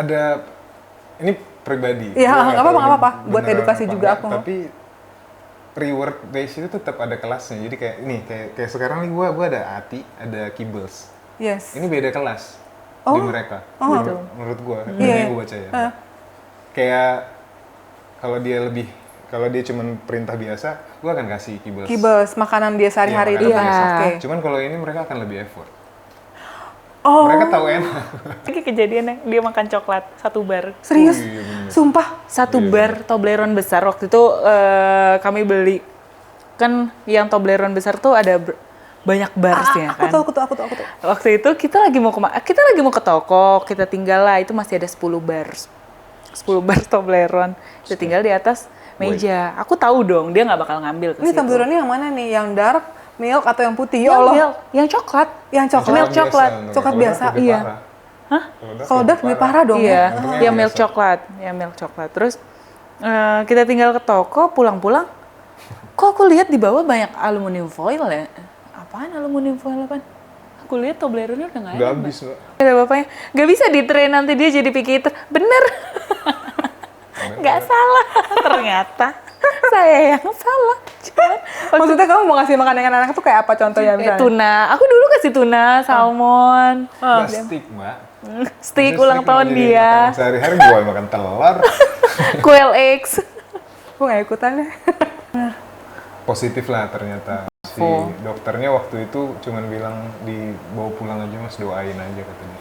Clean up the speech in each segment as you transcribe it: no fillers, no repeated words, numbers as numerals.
ada ini pribadi. Iya, nggak apa-apa. Buat Beneran edukasi apa juga enggak, aku. Tapi reward base itu tetap ada kelasnya. Jadi kayak ini, kayak sekarang nih gua ada ATI, ada Kibbles. Yes. Ini beda kelas Oh. di mereka. Oh. Menurut gua, Iya. yang gua baca ya. Kayak kalau dia cuman perintah biasa, gua akan kasih Kibbles. Kibbles, makanan dia sehari-hari Iya, itu makanan kan. biasa. Oke. Cuman kalau ini mereka akan lebih effort. Oh. Mereka tahu enak. Lagi kejadiannya dia makan coklat 1 bar. Serius? Oh, iya, bener. Sumpah. 1 bar Toblerone besar waktu itu kami beli. Kan yang Toblerone besar tuh ada banyak barsnya kan. Aku tahu. Waktu itu kita lagi mau ke toko, kita tinggal lah, itu masih ada 10 bar. 10 bar Toblerone. Kita tinggal di atas meja. Aku tahu dong, dia nggak bakal ngambil ke Ini situ. Toblerone yang mana nih? Yang dark, milk atau yang putih? Ya Yang Allah. milk, yang coklat. Yang coklat. Milk coklat. Coklat biasa, iya. Hah? Kalau dark lebih parah dong. Iya, Untungnya yang milk biasa. coklat, yang milk coklat. Terus kita tinggal ke toko, pulang-pulang, kok aku lihat di bawah banyak aluminium foil ya? Apaan aluminium foil apaan? Aku lihat Toblerone udah nggak Nggak ada. habis, Mbak. Ada bapaknya, nggak bisa di train nanti dia jadi picky eater. Bener, nggak salah. Ternyata saya yang salah. Maksudnya kamu mau ngasih makan dengan anak tuh kayak apa contohnya misalnya? Tuna, aku dulu kasih tuna, salmon, Plastik, Mbak. steak Terus ulang steak tahun mau jadi dia, makanan sehari-hari gua makan telur. quail eggs. Gue gak ikutan deh. Positif lah ternyata. Si dokternya waktu itu cuman bilang dibawa pulang aja mas, doain aja katanya.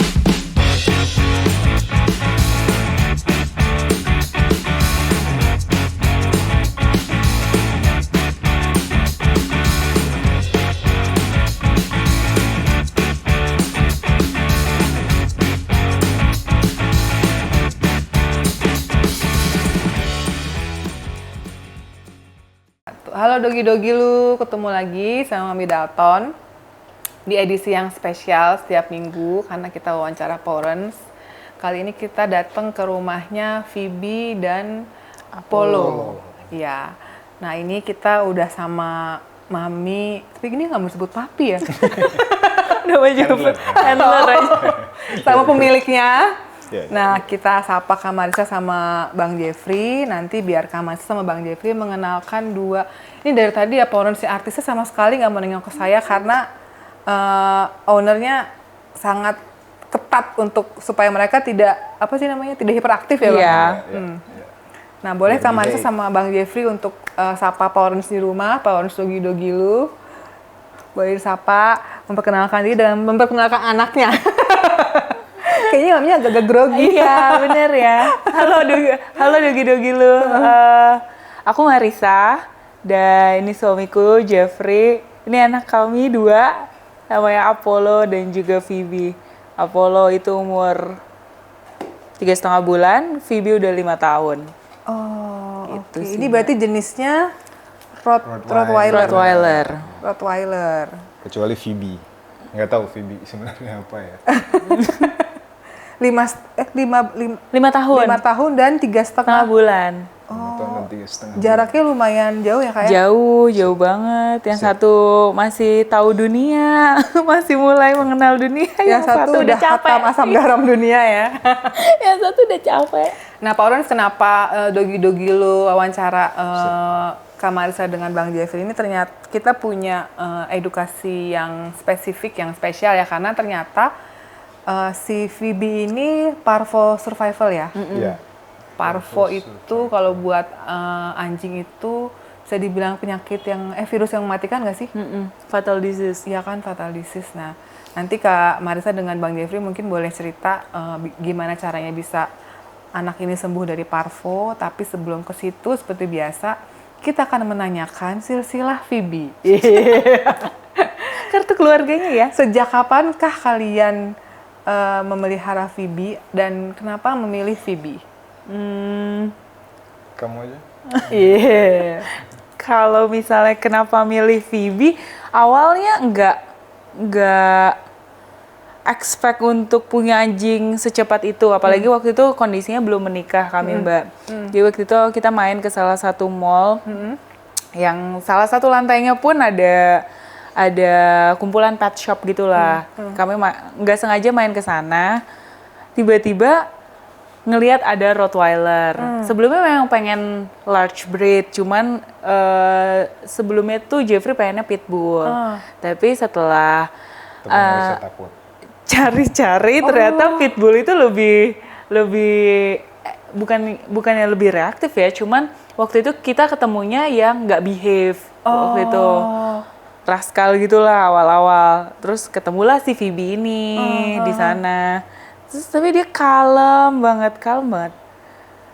Halo Dogi-Dogi lu, ketemu lagi sama Mami Dalton di edisi yang spesial setiap minggu karena kita wawancara Porens. Kali ini kita datang ke rumahnya Phoebe dan Apollo. Iya. Nah ini kita udah sama Mami, tapi ini nggak mau sebut papi ya? Namanya handler aja. Sama pemiliknya. Iya, iya. Nah, kita sapa Kak Marissa sama Bang Jeffrey. Nanti biar Kak Marissa sama Bang Jeffrey mengenalkan dua. Ini dari tadi ya, Porens si artisnya sama sekali nggak mau nengok ke saya karena ownernya sangat ketat untuk supaya mereka tidak tidak hiperaktif ya, Bang. Iya. Nah, boleh Kak Marissa sama Bang Jeffrey untuk sapa Porens di rumah, Porens Dogi-Dogi lu. Boleh disapa, memperkenalkan diri dan memperkenalkan anaknya. Kayaknya namanya agak grogi. Iya, bener ya. Halo Dogi-Dogi lu. Aku Marissa, dan ini suamiku Jeffrey. Ini anak kami 2, namanya Apollo dan juga Phoebe. Apollo itu umur 3,5 bulan, Phoebe udah 5 tahun. Oh, Gitu oke. sih, Ini berarti jenisnya Rottweiler. Rottweiler. Kecuali Phoebe. Nggak tahu Phoebe sebenarnya apa ya. 5 tahun. 5 tahun dan 3,5 Setengah bulan. Tahun dan 3,5 Jaraknya lumayan jauh ya, Kak? Jauh banget. Yang satu masih tahu dunia, masih mulai mengenal dunia. Yang satu udah hatam asam garam dunia ya. Yang satu udah capek. Nah, Pak Orens, kenapa Dogi-Dogi lu wawancara Kak Marissa dengan Bang Jeffrey ini? Ternyata kita punya edukasi yang spesifik, yang spesial ya, karena ternyata si Phoebe ini parvo survival ya. Iya. Parvo itu kalau buat anjing itu bisa dibilang penyakit yang virus yang mematikan nggak sih? Fatal disease. Iya kan, fatal disease. Nah, nanti Kak Marissa dengan Bang Jeffrey mungkin boleh cerita gimana caranya bisa anak ini sembuh dari parvo. Tapi sebelum ke situ, seperti biasa, kita akan menanyakan silsilah Phoebe. Kartu keluarganya ya. Sejak kapankah kalian memelihara Phoebe dan kenapa memilih Phoebe? Kamu aja. Iya. Kalau misalnya kenapa milih Phoebe, awalnya nggak expect untuk punya anjing secepat itu. Apalagi waktu itu kondisinya belum menikah kami, Mbak. Jadi waktu itu kita main ke salah satu mall, yang salah satu lantainya pun ada kumpulan pet shop gitulah. Kami nggak sengaja main ke sana, tiba-tiba ngelihat ada Rottweiler. Sebelumnya memang pengen large breed, cuman sebelumnya tuh Jeffrey pengennya pitbull. Tapi setelah Tapi nggak bisa takut. cari-cari ternyata pitbull itu lebih bukannya lebih reaktif ya, cuman waktu itu kita ketemunya yang nggak behave waktu itu. Raskal gitulah awal-awal. Terus ketemulah si Phoebe ini di sana. Terus tapi dia kalem banget.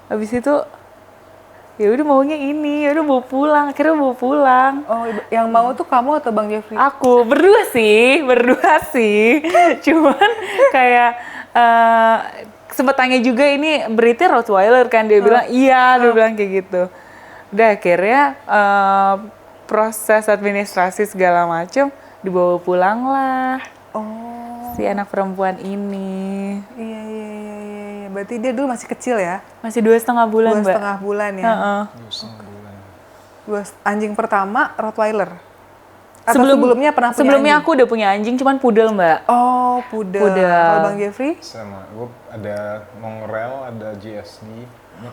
Habis itu ya udah maunya ini, ya udah bawa pulang. Akhirnya bawa pulang. Oh, yang mau tuh kamu atau Bang Jeffrey? Aku berdua sih. Cuman kayak sempet tanya juga ini breednya Rottweiler kan, dia bilang iya, dia bilang kayak gitu. Udah akhirnya proses administrasi segala macem dibawa pulang lah si anak perempuan ini. Iya. Berarti dia dulu masih kecil ya? Masih 2,5 bulan, Mbak. 2,5 bulan ya? Heeh. Anjing pertama Rottweiler? Atau sebelumnya pernah punya Sebelumnya anjing? aku udah punya anjing, cuman pudel, Mbak. Oh, pudel. Kalau Bang Jeffrey? Sama, gue ada mongrel, ada GSD.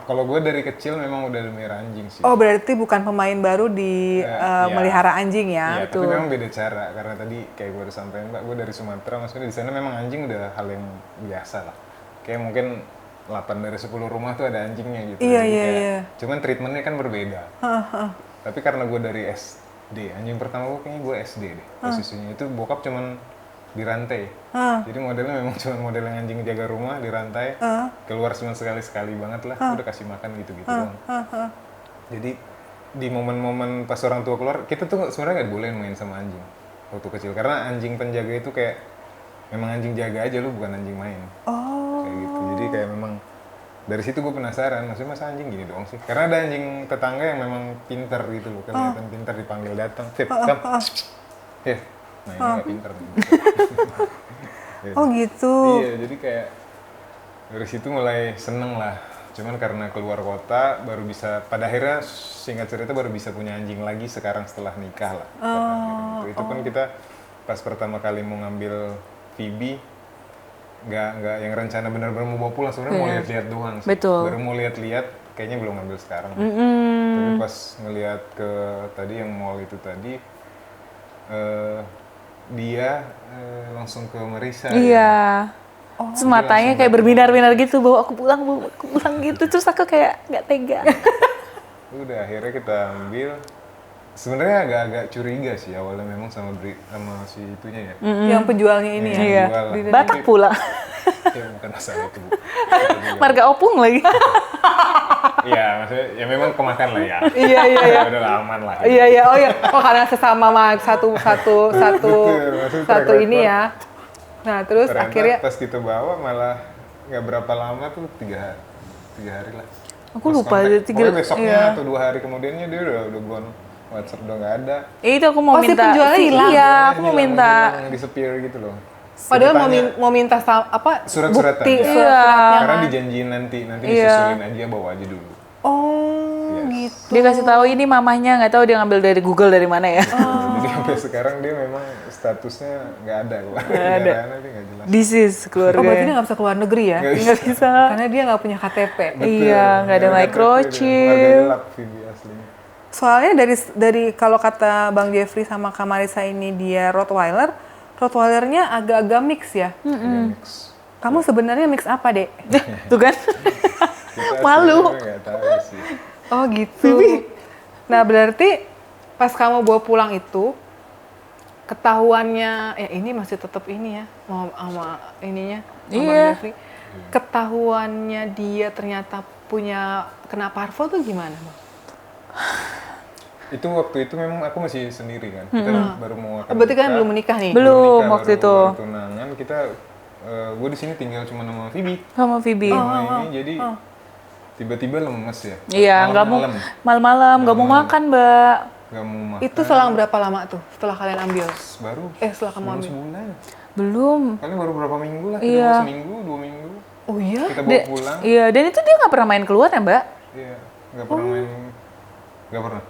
Kalau gue dari kecil memang udah melihara anjing sih. Oh, berarti bukan pemain baru di Iya. melihara anjing ya? Iya, tapi memang beda cara. Karena tadi kayak gue udah sampaikan, Mbak, gue dari Sumatera, maksudnya di sana memang anjing udah hal yang biasa lah. Kayak mungkin 8 dari 10 rumah tuh ada anjingnya gitu. Iya, Jadi iya, kayak- iya. Cuman treatmentnya kan berbeda. Tapi karena gue dari SD, anjing pertama gue kayaknya gue SD deh. Posisinya itu bokap cuman dirantai. Jadi modelnya memang cuma model yang anjing jaga rumah, dirantai, keluar cuma sekali-sekali banget lah, udah kasih makan gitu-gitu doang. Jadi di momen-momen pas orang tua keluar, kita tuh sebenarnya nggak bolehin main sama anjing waktu kecil. Karena anjing penjaga itu kayak, memang anjing jaga aja lu, bukan anjing main. Kayak gitu, jadi kayak memang dari situ gue penasaran, maksudnya masa anjing gini doang sih? Karena ada anjing tetangga yang memang pinter gitu loh, kelihatan pinter, dipanggil datang, Fit, come, ya, nah ini nggak pinter nih. Oh gitu. Iya, jadi kayak dari situ mulai seneng lah. Cuman karena keluar kota baru bisa, pada akhirnya singkat cerita baru bisa punya anjing lagi sekarang setelah nikah lah. Gitu. Itu pun kita pas pertama kali mau ngambil Phoebe, nggak yang rencana benar-benar mau bawa pulang, sebenarnya mau lihat-lihat doang sih. Betul. Baru mau lihat-lihat, kayaknya belum ngambil sekarang. Tapi pas ngelihat ke tadi yang mall itu tadi, dia langsung ke Marisa. Ya. Iya. Terus matanya kayak berbinar-binar gitu, bawa aku pulang gitu. Terus aku kayak nggak tega. Udah akhirnya kita ambil. Sebenarnya agak-agak curiga sih awalnya memang sama si itunya ya. Yang penjualnya ini ya? Iya. Jual lah. Batak pula. Ya bukan masalah itu, Bu. Marga opung lagi. Iya, maksudnya ya memang kemakan lah ya. Iya. Udah lah, aman lah. Iya. Oh karena sesama satu maksudnya ini ya. Nah terus Ternyata akhirnya pas kita bawa malah nggak berapa lama tuh, 3 hari lah. Aku Terus lupa, kontak. ada 3 Pokoknya besoknya iya. atau 2 hari kemudiannya dia udah gone, WhatsApp udah nggak ada. Itu aku mau Oh, si minta. penjualnya hilang? Iya, aku mau minta. Hilang, disappear gitu loh. padahal Kita tanya, mau minta apa Surat-suratan, bukti ya. surat-suratnya karena kan? dijanjiin nanti Iya. disusulin aja, bawa aja dulu. Oh Yes. gitu. Dia kasih tahu ini mamahnya, nggak tahu dia ngambil dari Google dari mana ya. Jadi sampai sekarang dia memang statusnya nggak ada kok. Nggak ada. Dia nggak jelas. This is keluarga. Oh berarti dia nggak bisa keluar negeri ya? Nggak bisa. Karena dia nggak punya KTP. Iya, nggak ada microchip. Harga gelap Phoebe aslinya. Soalnya dari kalau kata Bang Jeffrey sama Kak Marisa ini dia Rottweilernya agak-agak mix ya. Mix. Kamu sebenarnya mix apa, Dek? Tuh kan? Kita Malu. aslinya nggak tahu sih. Oh gitu. Nah berarti pas kamu bawa pulang itu ketahuannya ya ini masih tetap ini ya sama ininya sama Bang Iya. Jeffrey. Ketahuannya dia ternyata punya kena parvo tuh gimana, Bang? Itu waktu itu memang aku masih sendiri kan. Kita baru mau akan Berarti kan nikah. belum menikah nih. Belum Nikah, waktu baru- itu. baru tunangan kita, gue di sini tinggal cuma sama Phoebe. Sama Phoebe. Sama ini jadi tiba-tiba lemes ya. Iya, nggak mau Malam-malam. malam-malam, nggak mau makan, Mbak. Nggak mau makan. Itu selang berapa lama tuh setelah kalian ambil? Baru Setelah kamu ambil. sebulan. Belum. Kalian baru berapa minggu lah? Iya. Kita bawa seminggu, 2 minggu. Oh iya? Kita bawa pulang. Iya, dan itu dia nggak pernah main keluar ya, Mbak? Iya, nggak pernah main, nggak pernah.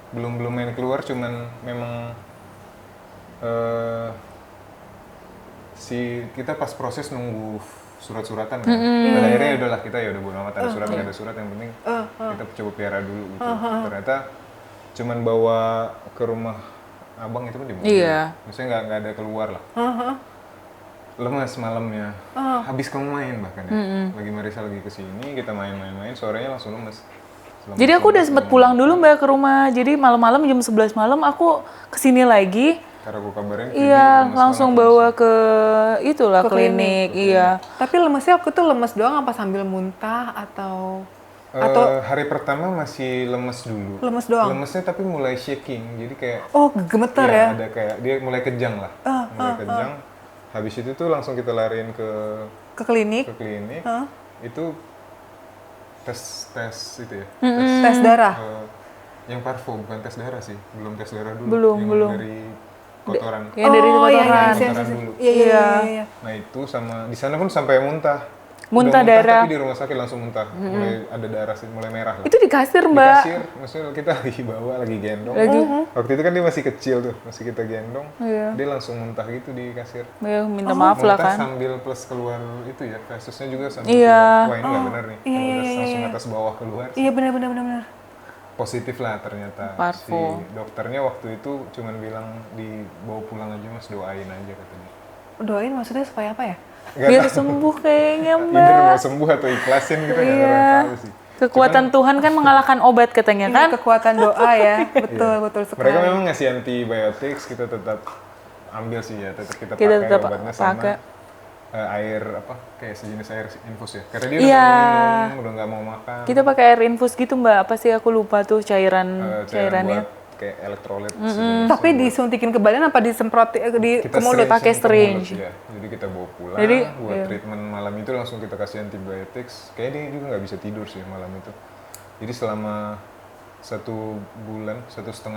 Belum main keluar, cuman memang kita pas proses nunggu surat-suratan kan. Pada akhirnya udahlah kita ya udah bodo amat ada surat nggak ada surat, yang penting kita coba pelihara dulu gitu. Ternyata cuman bawa ke rumah abang itu pun di mobil. Iya. Maksudnya nggak ada keluar lah. Lemas malamnya. Habis kamu main bahkan ya. Lagi Marisa lagi kesini, kita main-main, sorenya langsung lemes. Jadi aku udah sempet pulang dulu Mbak ke rumah. Jadi malam-malam jam 11 malam aku kesini lagi. Karena aku kabarin Iya, langsung bawa ke itulah Ke klinik. Iya. Tapi lemesnya aku tuh lemes doang apa sambil muntah atau hari pertama masih lemes dulu. lemes doang? Lemesnya tapi mulai shaking, jadi kayak Oh, gemeter ya? ada kayak dia mulai kejang lah. Mulai kejang. Habis itu tuh langsung kita lariin ke Ke klinik? klinik. Itu tes itu ya. Tes darah? Yang parvo, bukan tes darah sih. Belum tes darah dulu. Belum, yang belum. dari kotoran. Yang dari kotoran. Kotoran dulu. Iya. Nah itu sama di sana pun sampai muntah. Muntah Udah darah. Tapi di rumah sakit langsung muntah. Mulai ada darah sih, mulai merah lah. Itu di kasir Di Mbak. kasir, maksudnya kita lagi bawa, lagi gendong. Lagi. Waktu itu kan dia masih kecil tuh, masih kita gendong. Iya. Dia langsung muntah gitu di kasir. Ya, minta maaf lah Muntah kan. sambil plus keluar itu ya, kasusnya juga sambil Iya. keluar. Wah ini nggak benar nih. Langsung atas bawah keluar. Iya benar. Positif lah ternyata. Si Parvo. dokternya waktu itu cuman bilang dibawa pulang aja mas, doain aja katanya. Doain maksudnya supaya apa ya? Biar sembuh kayaknya Mbak. Either mau sembuh atau ikhlasin kita nggak pernah tahu sih. Kekuatan Tuhan kan mengalahkan obat katanya Ini kan. kekuatan doa ya. Betul sekali. Mereka memang ngasih antibiotics, kita tetap ambil sih ya, tetap kita Kita pakai tetap obatnya sama pakai. air apa kayak sejenis air infus ya. Karena dia udah Iya. nggak mau minum, udah nggak mau makan. Kita pakai air infus gitu Mbak. Apa sih aku lupa tuh Cairan cairannya. buat kayak elektrolit. sejenis. Tapi disuntikin ke badan apa disemprot Kita ke mulut? pakai syringe ke mulut, syringe. ya. Jadi kita bawa pulang, Jadi, buat iya. treatment malam itu langsung kita kasih antibiotics. Kayaknya dia juga nggak bisa tidur sih malam itu. Jadi selama 1,5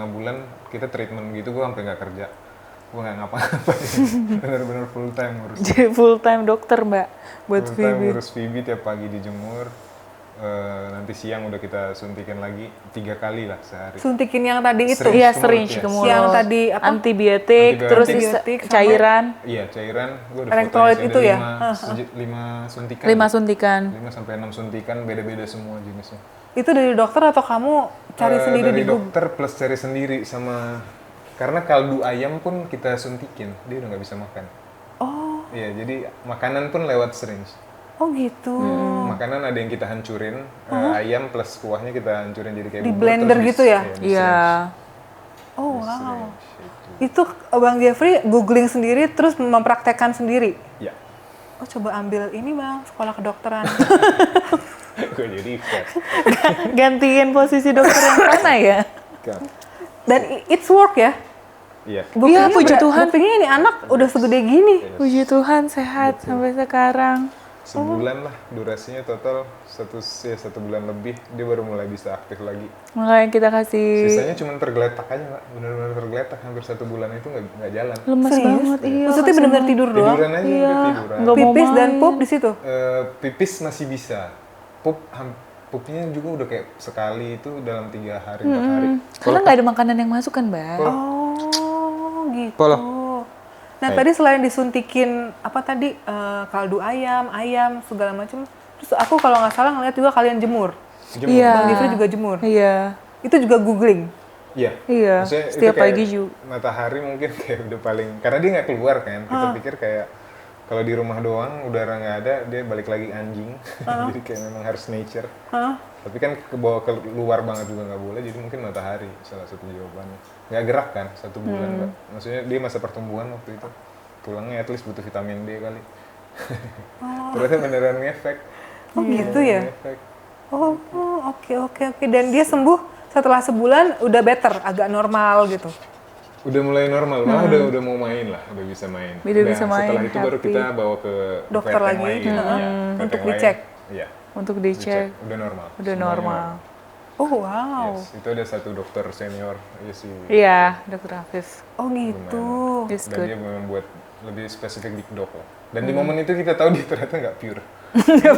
bulan kita treatment gitu, gue sampai nggak kerja. Gue nggak ngapa-ngapain. Bener-bener full time ngurus. Jadi full time dokter Mbak buat Full time Phoebe. ngurus Phoebe, tiap pagi dijemur. Nanti siang udah kita suntikin lagi 3 kali lah sehari. Suntikin yang tadi itu. Syringe. Iya, ke mulut, syringe ya. ke mulut. Yang tadi apa? Antibiotik, terus Antibiotik sama- cairan. Iya, cairan. Gue udah Elektrolit fotonya, itu ada ya? 5 suntikan. 5 suntikan. 5 sampai 6 suntikan, beda-beda semua jenisnya. Itu dari dokter atau kamu cari sendiri dari di Google? dokter plus cari sendiri sama karena kaldu ayam pun kita suntikin, dia udah nggak bisa makan. Oh, Iya, jadi makanan pun lewat syringe. oh gitu. Makanan ada yang kita hancurin, ayam plus kuahnya kita hancurin jadi kayak Di bubur, blender terus gitu ya? di Iya. Oh wow. syringe, itu. Itu Bang Jeffrey googling sendiri terus mempraktekkan sendiri. Ya, Oh coba ambil ini Bang, sekolah kedokteran. gue jadi vet. Gantiin posisi dokter yang mana ya? Kan. Dan it's work ya? Iya. Iya, puji Tuhan. Buktinya ini anak udah segede gini. Puji Tuhan sehat sampai sekarang. Sebulan lah durasinya total 1 bulan lebih dia baru mulai bisa aktif lagi. Makanya kita kasih Sisanya cuma tergeletak aja Pak, benar-benar tergeletak hampir 1 bulan itu nggak jalan. lemes Serius? banget. Iya. Maksudnya benar-benar tidur doang? Tiduran aja udah tiduran. Nggak mau Pipis dan main. pup di situ? Pipis masih bisa, pupnya juga udah kayak sekali itu dalam 3 hari 4 hari. Karena nggak ada makanan yang masuk kan, Mbak? Oh gitu. Pola. Nah tadi selain disuntikin apa tadi kaldu ayam segala macam. Terus aku kalau nggak salah ngeliat juga kalian jemur. Jemur. Iya. Bang Jeffrey juga jemur. Iya. Itu juga googling. Iya. Iya. Maksudnya itu Setiap kayak pagi juga. matahari mungkin kayak udah paling, karena dia nggak keluar kan. Kita pikir kayak kalau di rumah doang udara nggak ada, dia balik lagi anjing. Jadi kayak memang harus nature. Tapi kan kebawa keluar banget juga nggak boleh, jadi mungkin matahari salah satu jawabannya. Nggak gerak kan 1 bulan, Mbak. Maksudnya dia masa pertumbuhan waktu itu. Tulangnya at least butuh vitamin D kali. Ternyata beneran ngefek. Oh gitu ya? Ngefek. Oh oke. Dan dia sembuh setelah sebulan udah better, agak normal gitu. Udah mulai normal, malah udah mau main lah, udah bisa main. Udah bisa main, Setelah itu baru happy. kita bawa ke Dokter vet yang lagi, lain, ya, vet untuk yang lain. dicek. Iya, Untuk dicek. udah normal. Udah Semuanya normal. Oh wow. Yes, itu ada 1 dokter senior, ya sih. Iya, Dokter Hafiz. Oh gitu. It's Dan good. dia membuat lebih spesifik di dok lah. Dan di momen itu kita tahu dia ternyata nggak pure.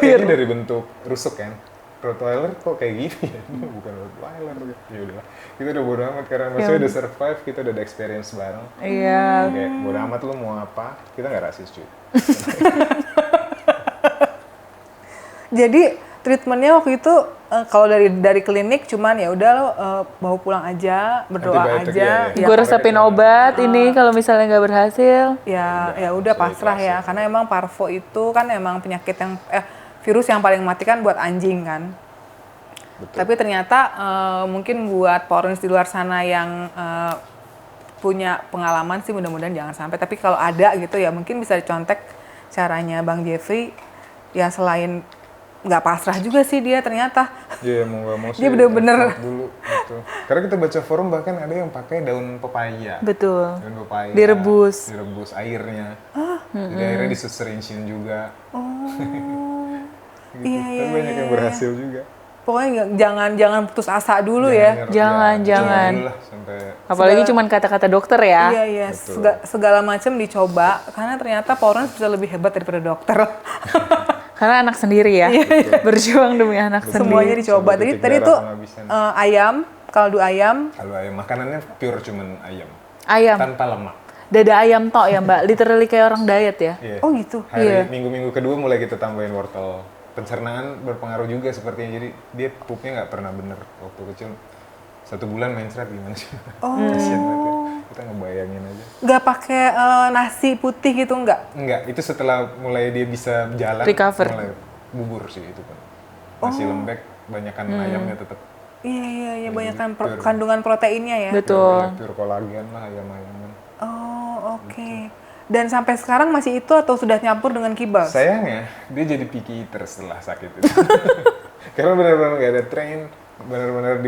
Ini dari bentuk rusuk kan. Rottweiler kok kayak gini ya? Bukan Rottweiler. Ya udah. Kita udah bodo amat karena maksudnya udah survive, kita udah ada experience bareng. Iya. Kayak bodo amat lu mau apa, kita nggak rasis cuy. Jadi treatmentnya waktu itu kalau dari klinik cuman ya udah lo bawa pulang aja, berdoa Antibiotik, aja. ya. Gue resepin obat ini kalau misalnya nggak berhasil. Ya udah pasrah ya, karena emang parvo itu kan emang penyakit yang virus yang paling mematikan buat anjing kan. Betul. Tapi ternyata mungkin buat porons di luar sana yang punya pengalaman sih mudah-mudahan jangan sampai. Tapi kalau ada gitu ya mungkin bisa dicontek caranya Bang Jeffrey. Ya selain nggak pasrah juga sih dia ternyata. Iya, mau nggak mau sih. Dia bener-bener dulu gitu. Karena kita baca forum bahkan ada yang pakai daun pepaya. Betul. Daun pepaya. Direbus. Direbus airnya. Jadi akhirnya diserinsin juga. Gitu. Iya, Tapi iya, banyak yang berhasil juga. Pokoknya jangan putus asa dulu ya. Jangan. Dulu lah sampai Apalagi cuman kata-kata dokter ya. Iya, segala macam dicoba karena ternyata porons bisa lebih hebat daripada dokter. Karena anak sendiri ya. Berjuang demi anak sendiri. Semuanya dicoba. Sampai titik Tadi darah tuh penghabisan. ayam, kaldu ayam. Kalau ayam makanannya pure cuman ayam. Ayam. Tanpa lemak. Dada ayam tok ya Mbak. Literally kayak orang diet ya. Iya. Oh gitu. Iya. Minggu-minggu kedua mulai kita tambahin wortel. Pencernaan berpengaruh juga sepertinya, jadi dia pupnya nggak pernah bener waktu kecil. 1 bulan mencret gimana sih? Kasian banget ya. Kita ngebayangin aja. Nggak pakai nasi putih gitu nggak? Enggak, itu setelah mulai dia bisa jalan, Recover. mulai bubur sih itu kan. Nasi lembek, banyakan ayamnya tetap. Iya, banyak kandungan proteinnya ya. Betul. Pure kolagen lah ayam-ayaman. Oh, oke. Dan sampai sekarang masih itu atau sudah nyampur dengan kibas? Sayangnya dia jadi picky eater setelah sakit itu. Karena benar-benar nggak ada train, benar-benar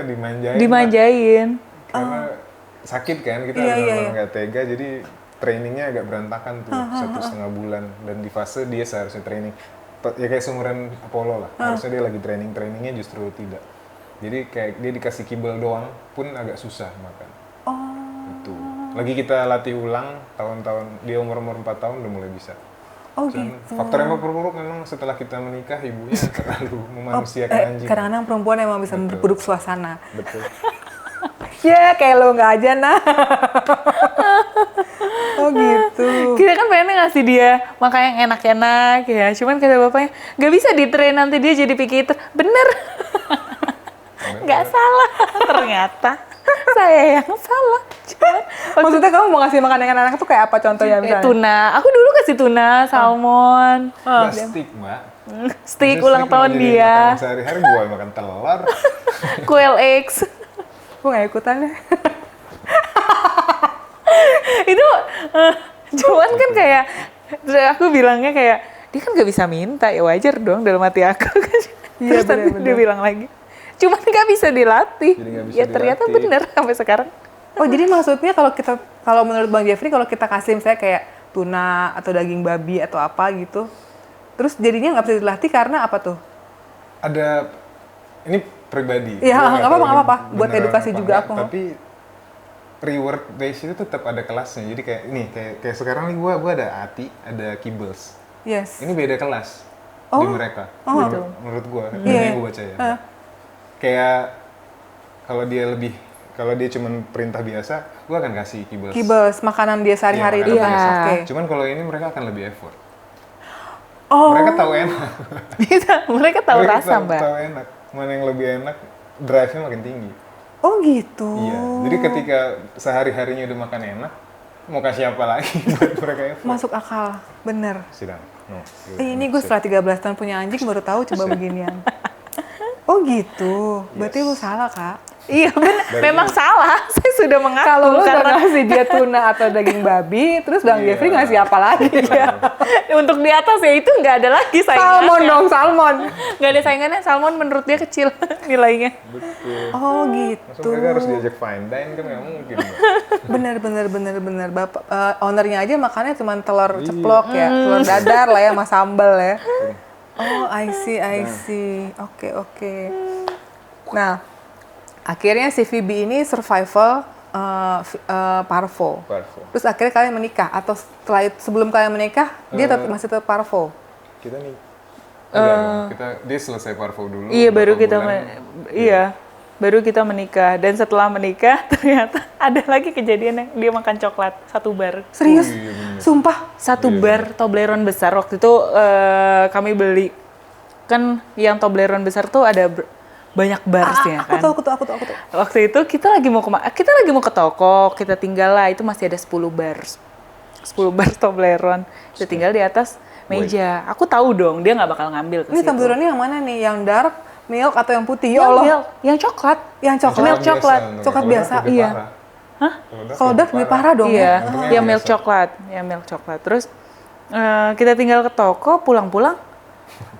dimanjain. Dimanjain. Karena sakit kan, kita benar-benar nggak tega, jadi trainingnya agak berantakan tuh 1,5 bulan. Dan di fase dia seharusnya training, ya kayak seumuran Apollo lah, harusnya dia lagi trainingnya justru tidak. Jadi kayak dia dikasih kibel doang pun agak susah makan. Itu. Lagi kita latih ulang tahun-tahun, dia umur 4 tahun udah mulai bisa. Oh Dan gitu. faktor yang memperburuk memang setelah kita menikah ibunya terlalu memanusiakan anjing. Kadang-kadang perempuan emang bisa memperburuk suasana. Betul. Ya kayak lo nggak aja nah. Oh gitu. Kita kan pengen ngasih dia makan yang enak-enak ya. Cuman kata bapaknya, nggak bisa di-train nanti dia jadi picky eater. Bener. Nggak salah. Ternyata saya yang salah. Cuman, Maksudnya kamu mau ngasih makan yang anak tuh kayak apa contohnya misalnya? tuna. Aku dulu kasih tuna, salmon. Plastik, Mbak. Steak Terus ulang steak tahun mau jadi dia. makanan sehari-hari gua makan telur. Quail eggs. Gue nggak ikutan deh. Itu cuman kan kayak aku bilangnya kayak dia kan nggak bisa minta ya wajar dong dalam hati aku kan. Iya, Terus nanti dia bilang lagi cuman nggak bisa dilatih. Jadi nggak bisa Ya ternyata dilatih. bener sampai sekarang. Oh jadi maksudnya kalau menurut Bang Jeffrey kalau kita kasih misalnya kayak tuna atau daging babi atau apa gitu, terus jadinya nggak bisa dilatih karena apa tuh? Ada ini pribadi. Iya, Gua nggak tahu apa-apa. ini Buat beneran edukasi apa juga enggak, aku. Tapi reward base itu tetap ada kelasnya. Jadi kayak ini kayak sekarang nih gua ada ATI, ada kibbles. Yes. Ini beda kelas di mereka. Menurut gua, yang gua baca ya. Kayak kalau dia cuma perintah biasa, gua akan kasih kibbles. Kibbles, makanan dia sehari-hari Iya, itu makanan kan. biasa. Oke. Cuman kalau ini mereka akan lebih effort. Oh. Mereka tahu enak. Mereka tahu Mereka rasa mbak. Tahu enak. Mana yang lebih enak, drive-nya makin tinggi. Oh gitu. Iya. Jadi ketika sehari-harinya udah makan enak, mau kasih apa lagi buat mereka effort? Masuk akal, bener. Sidang. No, Ini gue setelah 13 tahun punya anjing baru tahu coba beginian. Oh gitu, berarti lu salah kak. Iya benar. Memang salah. Saya sudah mengaku Kalau lu udah karena ngasih dia tuna atau daging babi, terus Bang Iya. Jeffrey ngasih apa lagi? untuk di atas ya itu nggak ada lagi saingannya. Salmon dong, salmon. Nggak ada saingannya. Salmon menurut dia kecil nilainya. Betul. Oh Masa gitu. mereka harus diajak fine dine kan nggak mungkin. Mbak. Bener. Bapak ownernya aja makannya cuma telur ceplok ya, telur dadar lah ya sama sambal ya. Oh, I see. Oke. Nah, akhirnya si Phoebe ini survival parvo. Parvo. Terus akhirnya kalian menikah atau sebelum kalian menikah dia masih tetap parvo. Kita nih. Enggak dong. Dia selesai parvo dulu. Iya baru beberapa kita bulan. baru kita menikah dan setelah menikah ternyata ada lagi kejadian yang dia makan coklat 1 bar. Serius? Iya, bener. Sumpah? 1 bar Toblerone besar waktu itu kami beli kan yang Toblerone besar tuh ada banyak barsnya kan. Aku tahu. Waktu itu kita lagi mau ke toko, kita tinggal lah, itu masih ada 10 bars. 10 bars Toblerone. Kita tinggal di atas meja. Aku tahu dong, dia nggak bakal ngambil ke Ini situ. Toblerone yang mana nih? Yang dark, milk atau yang putih? Ya Yang Allah. milk, yang coklat. Yang coklat. Milk coklat. Coklat biasa. Iya. Hah? Kalau dark lebih parah dong ya. Iya, yang milk coklat, Terus kita tinggal ke toko, pulang-pulang.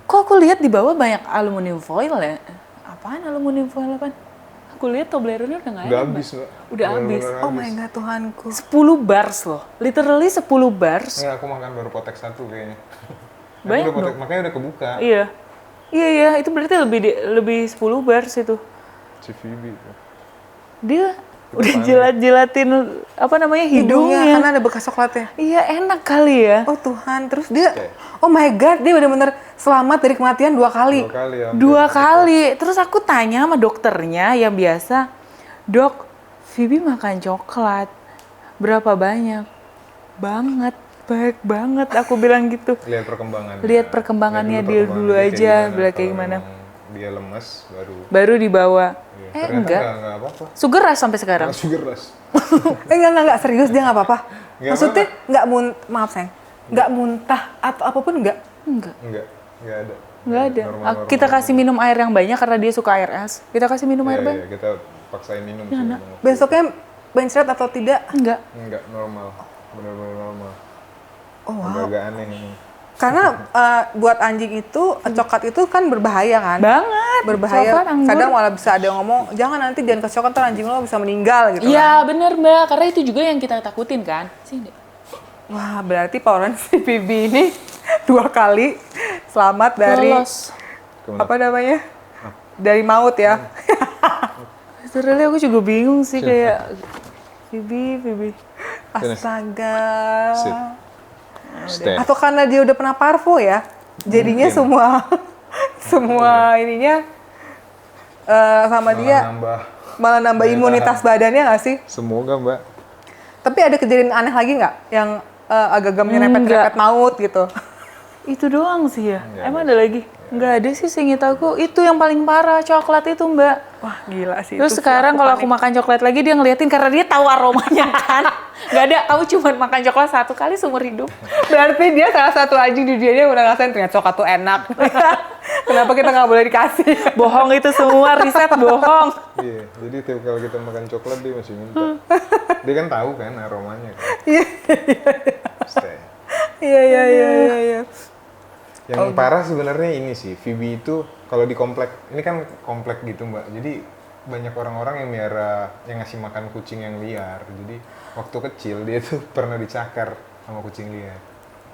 Kok aku lihat di bawah banyak aluminium foil ya? Apaan aluminium foil apaan? Aku lihat Toblerone udah nggak ada. Udah habis, Mbak. Udah habis. Oh my god, Tuhanku. 10 bars loh, literally 10 bars. Enggak, aku makan baru potek 1 kayaknya. Banyak Aku udah makanya udah kebuka. Iya, itu berarti lebih 10 bars itu. Si Phoebe. Dia udah jilat-jilatin apa namanya hidungnya. Karena ada bekas coklatnya. Iya, enak kali ya. Oh Tuhan, terus dia, oh my god, dia benar-benar selamat dari kematian 2 kali. 2 kali ya. 2 kali. Terus aku tanya sama dokternya yang biasa, "Dok, Phoebe makan coklat. Berapa banyak?" Banget, baik banget. Aku bilang gitu. Lihat perkembangannya. Lihat perkembangannya dia dulu aja, bilang kayak gimana. Dia lemes Baru dibawa. Ternyata Enggak. enggak apa-apa. Sugar rush sampai sekarang. Sugar rush. Enggak, serius dia nggak apa-apa. Nggak Maksudnya maaf sayang, nggak muntah atau apapun enggak. Enggak. Enggak ada. Nggak ada. Normal-normal. Kita kasih minum air yang banyak karena dia suka air es. Kita kasih minum air banyak. Iya, kita paksain minum sih. Besoknya bench rate atau tidak? Enggak. Enggak, normal. Benar-benar normal. Oh wow. Agak aneh ini. Karena buat anjing itu coklat itu kan berbahaya kan? Banget. Berbahaya. Coklat, anggur. Kadang malah bisa ada yang ngomong, jangan nanti jangan kasih coklat, ntar anjing lo bisa meninggal gitu. Iya, bener Mbak. Karena itu juga yang kita takutin kan. Sini. Wah, berarti Poren si Phoebe ini 2 kali selamat dari Lolos. apa namanya? Dari maut ya. Literally aku juga bingung sih kayak Phoebe. Astaga. Sit. Stay. Atau karena dia udah pernah parvo ya, jadinya semua ininya sama dia malah nambah imunitas badannya nggak sih? Semoga, Mbak. Tapi ada kejadian aneh lagi nggak yang agak-agak menyerempet-nyerempet maut gitu? Itu doang sih ya. Nggak Emang ada lagi? Nggak ada sih seinget aku. Itu yang paling parah, coklat itu Mbak. Wah gila sih. Terus itu sekarang sih kalau aku makan coklat lagi dia ngeliatin karena dia tahu aromanya kan. Nggak ada, kamu cuma makan coklat 1 kali seumur hidup. Berarti dia salah satu anjing di dunia yang udah ngerasain ternyata coklat tuh enak. Kenapa kita nggak boleh dikasih? Bohong itu semua, riset bohong. Iya, jadi tiap kali kita makan coklat dia masih minta. Dia kan tahu kan aromanya kan. Stay. Iya. Yang parah sebenarnya ini sih, Phoebe itu kalau di komplek, ini kan komplek gitu Mbak, jadi banyak orang-orang yang miara, yang ngasih makan kucing yang liar. Jadi waktu kecil dia tuh pernah dicakar sama kucing liar.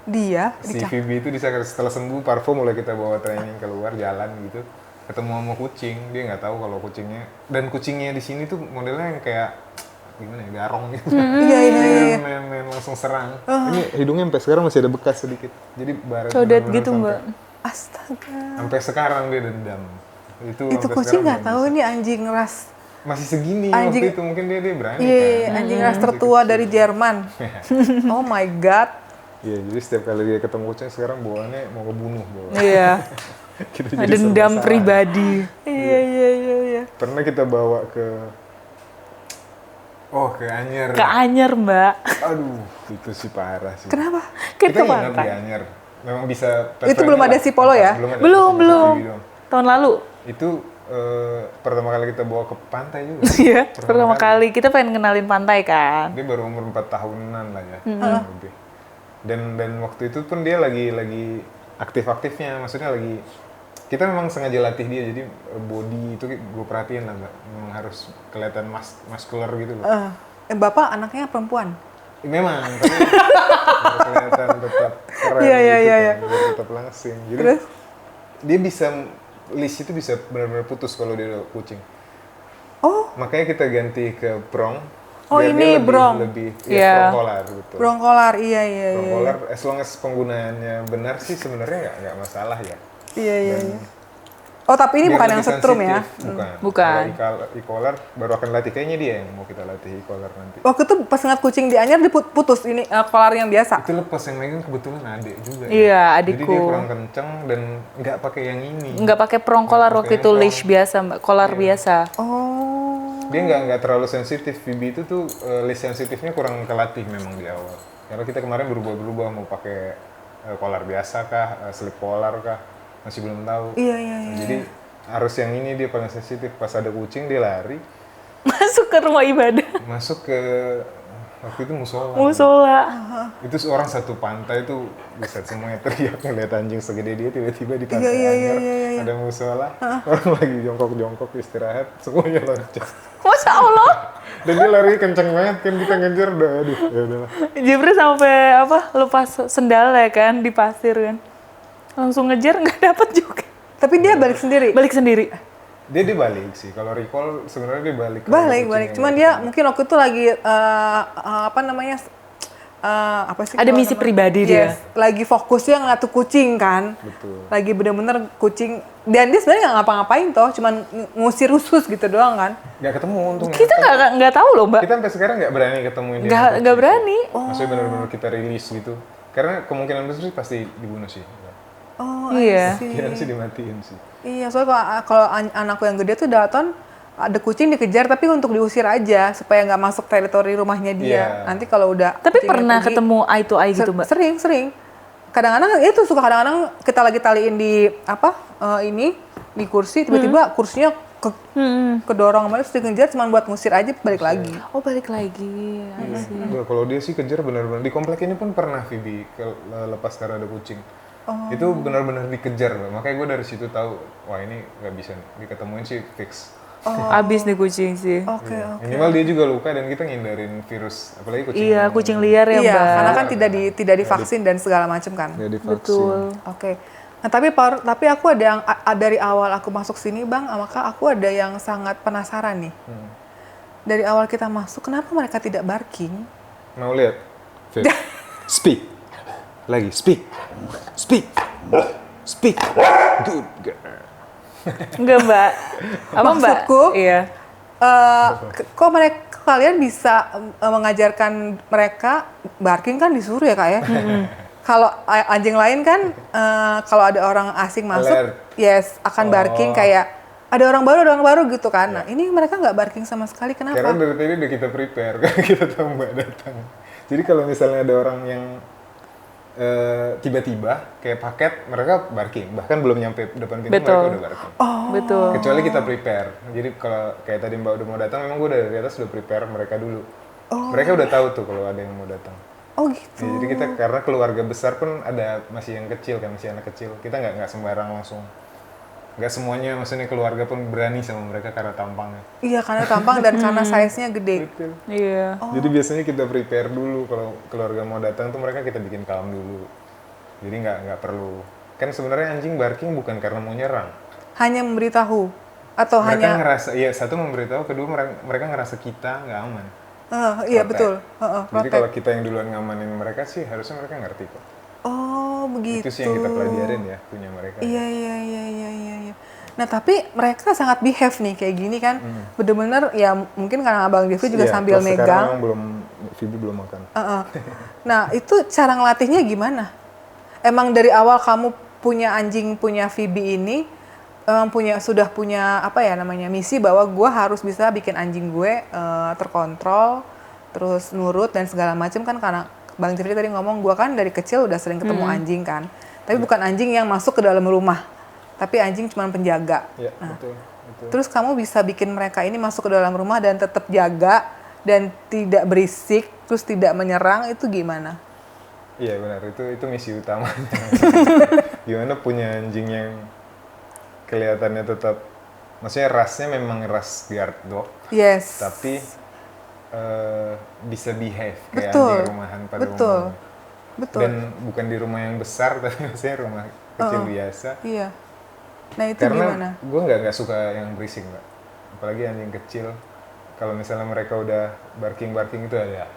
Dia Si Phoebe itu dicakar, setelah sembuh Parvo mulai kita bawa training keluar jalan gitu, ketemu sama kucing, dia nggak tahu kalau kucingnya, dan kucingnya di sini tuh modelnya yang kayak gimana ya, garong gitu. Iya. Main langsung serang. Ini hidungnya sampai sekarang masih ada bekas sedikit. Jadi barat. Codet benar-benar gitu Mbak. Astaga. Sampai sekarang dia dendam. Itu Itu sampai kucing sekarang nggak belum tahu bisa. ini anjing ras. Masih segini Anjing- waktu itu mungkin dia berani Iya, kan. anjing ras tertua dari Jerman. Oh my god. Iya, jadi setiap kali dia ketemu kucing sekarang bawaannya mau ngebunuh bawa. Iya. Kita jadi Dendam serba salah. pribadi. Iya. Pernah kita bawa ke ke Anyer. Ke Anyer Mbak. Aduh, itu sih parah sih. Kenapa? Kita Ke nginep di pantai. Anyer. Memang bisa Itu belum ada si Polo ya? Belum ada. Belum. Phoebe doang. Tahun lalu. Itu pertama kali kita bawa ke pantai juga. Iya, pertama kali kita pengen kenalin pantai kan. Dia baru umur 4 tahunan lah ya, kurang lebih. Dan waktu itu pun dia lagi aktif-aktifnya, maksudnya lagi kita memang sengaja latih dia, jadi body itu gue perhatiin lah Mbak, memang harus kelihatan muscular gitu loh. Bapak anaknya perempuan. Memang, tapi harus kelihatan tetap keren Iya. kan, biar tetap langsing. Jadi Terus? dia bisa leash itu bisa benar-benar putus kalau dia udah kucing. Oh, Makanya kita ganti ke prong. Oh, biar ini dia lebih, brong. lebih Iya. prong collar gitu. bronkolar, iya. Prong collar, as long as penggunaannya benar sih sebenarnya nggak masalah ya. Iya. Oh, tapi ini Biar bukan lebih yang setrum ya? sensitif. Bukan. Bukan. Kalau e-collar baru akan latih, kayaknya dia yang mau kita latih e-collar nanti. Waktu itu pas ngeliat kucing di Anyar diputus ini kolar yang biasa. Itu lepas yang megang kebetulan adik juga. Iya, ya. adikku. Jadi dia kurang kenceng dan nggak pakai yang ini. Nggak pakai prong collar Nggak waktu pakai itu, yang leash biasa, Mbak. Collar biasa. Oh. Dia nggak terlalu sensitif. Phoebe itu tuh leash sensitifnya kurang kelatih memang di awal. Karena kita kemarin berubah-berubah mau pakai collar biasa kah, slip collar kah, masih belum tahu. Iya. Nah, jadi harus yang ini dia paling sensitif. Pas ada kucing dia lari Masuk ke rumah ibadah. masuk ke waktu itu musola. Musola. Itu seorang satu pantai itu bisa semuanya teriak ngeliat anjing segede dia tiba-tiba di pantai Iya, Anyar ada musola, orang lagi jongkok-jongkok istirahat, semuanya loncat. Masya Allah. Dan dia lari kenceng banget kan, kita ngejar udah aduh ya udahlah. Jibril sampai lepas sendal ya kan di pasir kan. Langsung ngejar nggak dapet juga. Tapi dia balik sendiri. Balik sendiri. Dia balik sih, kalau recall sebenarnya dia balik. Balik. Cuman dia mungkin waktu itu lagi apa namanya? Apa sih? Ada kalau misi namanya? pribadi dia. Yes, lagi fokusnya ngeliat tuh kucing kan. Betul. Lagi bener-bener kucing. Dan dia sebenarnya nggak ngapa-ngapain toh, cuman ngusir usus gitu doang kan. Nggak ketemu untungnya. Kita nggak tahu loh, Mbak. Kita sampai sekarang nggak berani ketemuin dia. Nggak berani. Maksudnya benar-benar kita rilis gitu. Karena kemungkinan besar sih pasti dibunuh sih. Oh, Iya. Kira sih dimatiin sih. Iya, soalnya kalau anakku yang gede tuh Dalton ada kucing dikejar tapi untuk diusir aja supaya nggak masuk teritori rumahnya dia. Iya. Nanti kalau udah Tapi kucingnya pernah pergi, ketemu eye to eye gitu, Mbak? Sering. Kadang-kadang itu suka kadang-kadang kita lagi taliin di ini di kursi tiba-tiba kursinya kedorong kembali terus dikejar cuma buat ngusir aja balik lagi. Oh, balik lagi. I see. Wah, kalau dia sih kejar benar-benar di komplek ini pun pernah Phoebe lepas karena ada kucing. Itu benar-benar dikejar loh. Makanya gue dari situ tahu, wah ini nggak bisa nih. Diketemuin sih fix. Abis nih kucing sih. Oke. Minimal dia juga luka dan kita ngindarin virus, apalagi kucing. Iya, kucing liar ya, Iya, Mbak. karena kan tidak divaksin dan segala macam kan. Nggak divaksin. Betul. Oke. Nah, tapi aku ada yang dari awal aku masuk sini, Bang, maka aku ada yang sangat penasaran nih. Dari awal kita masuk, kenapa mereka tidak barking? Mau lihat? Fit. Speak. Lagi, speak. Speak. Speak. Good girl. Enggak, Mbak. Apa, Mbak? Maksudku, Iya. kok kalian bisa mengajarkan mereka barking kan disuruh ya, Kak ya? Kalau anjing lain kan, kalau ada orang asing masuk, Alert. yes, akan barking kayak ada orang baru gitu kan. Nah, ini mereka nggak barking sama sekali, kenapa? Karena dari tadi udah kita prepare, karena kita tahu Mbak datang. Jadi kalau misalnya ada orang yang tiba-tiba kayak paket, mereka barking. Bahkan belum nyampe depan pintu Betul. mereka udah barking. Betul. Kecuali kita prepare. Jadi kalau kayak tadi Mbak udah mau datang, memang gue dari atas udah prepare mereka dulu. Mereka udah tahu tuh kalau ada yang mau datang. Oh gitu. Ya, jadi kita karena keluarga besar pun ada masih yang kecil kan, masih anak kecil. Kita nggak sembarang langsung. Nggak semuanya maksudnya keluarga pun berani sama mereka karena tampangnya. Iya, karena tampang dan karena size-nya gede. Betul. Iya. Jadi biasanya kita prepare dulu kalau keluarga mau datang tuh mereka kita bikin kalem dulu. Jadi nggak perlu. Kan sebenarnya anjing barking bukan karena mau nyerang. Hanya memberitahu atau Mereka hanya ngerasa, ya satu memberitahu, kedua mereka ngerasa kita nggak aman. iya Protect. betul. Jadi Protect. kalau kita yang duluan ngamanin mereka sih harusnya mereka ngerti kok. Oh, begitu. Itu sih yang kita pelajarin ya punya mereka. Iya. Nah, tapi mereka sangat behave nih kayak gini kan. Bener-bener ya mungkin karena Abang Jeffrey juga Iya, sambil plus sekarang megang. memang belum, Phoebe belum makan. Nah, itu cara ngelatihnya gimana? Emang dari awal kamu punya anjing, punya Phoebe ini, sudah punya apa ya namanya misi bahwa gue harus bisa bikin anjing gue terkontrol, terus nurut dan segala macam kan karena Bang Jeffrey tadi ngomong gue kan dari kecil udah sering ketemu anjing kan, tapi bukan anjing yang masuk ke dalam rumah, tapi anjing cuma penjaga. Iya, Nah, betul. terus kamu bisa bikin mereka ini masuk ke dalam rumah dan tetap jaga dan tidak berisik, terus tidak menyerang, itu gimana? Iya benar, itu misi utamanya. Gimana punya anjing yang kelihatannya tetap, maksudnya rasnya memang ras guard dog, Yes. tapi bisa behave kayak Betul. anjing rumahan pada Betul. umumnya. Betul. Dan bukan di rumah yang besar, tapi maksudnya rumah kecil biasa. Iya. Nah, itu Karena gimana? gue nggak suka yang berisik mbak, apalagi anjing kecil. Kalau misalnya mereka udah barking itu ada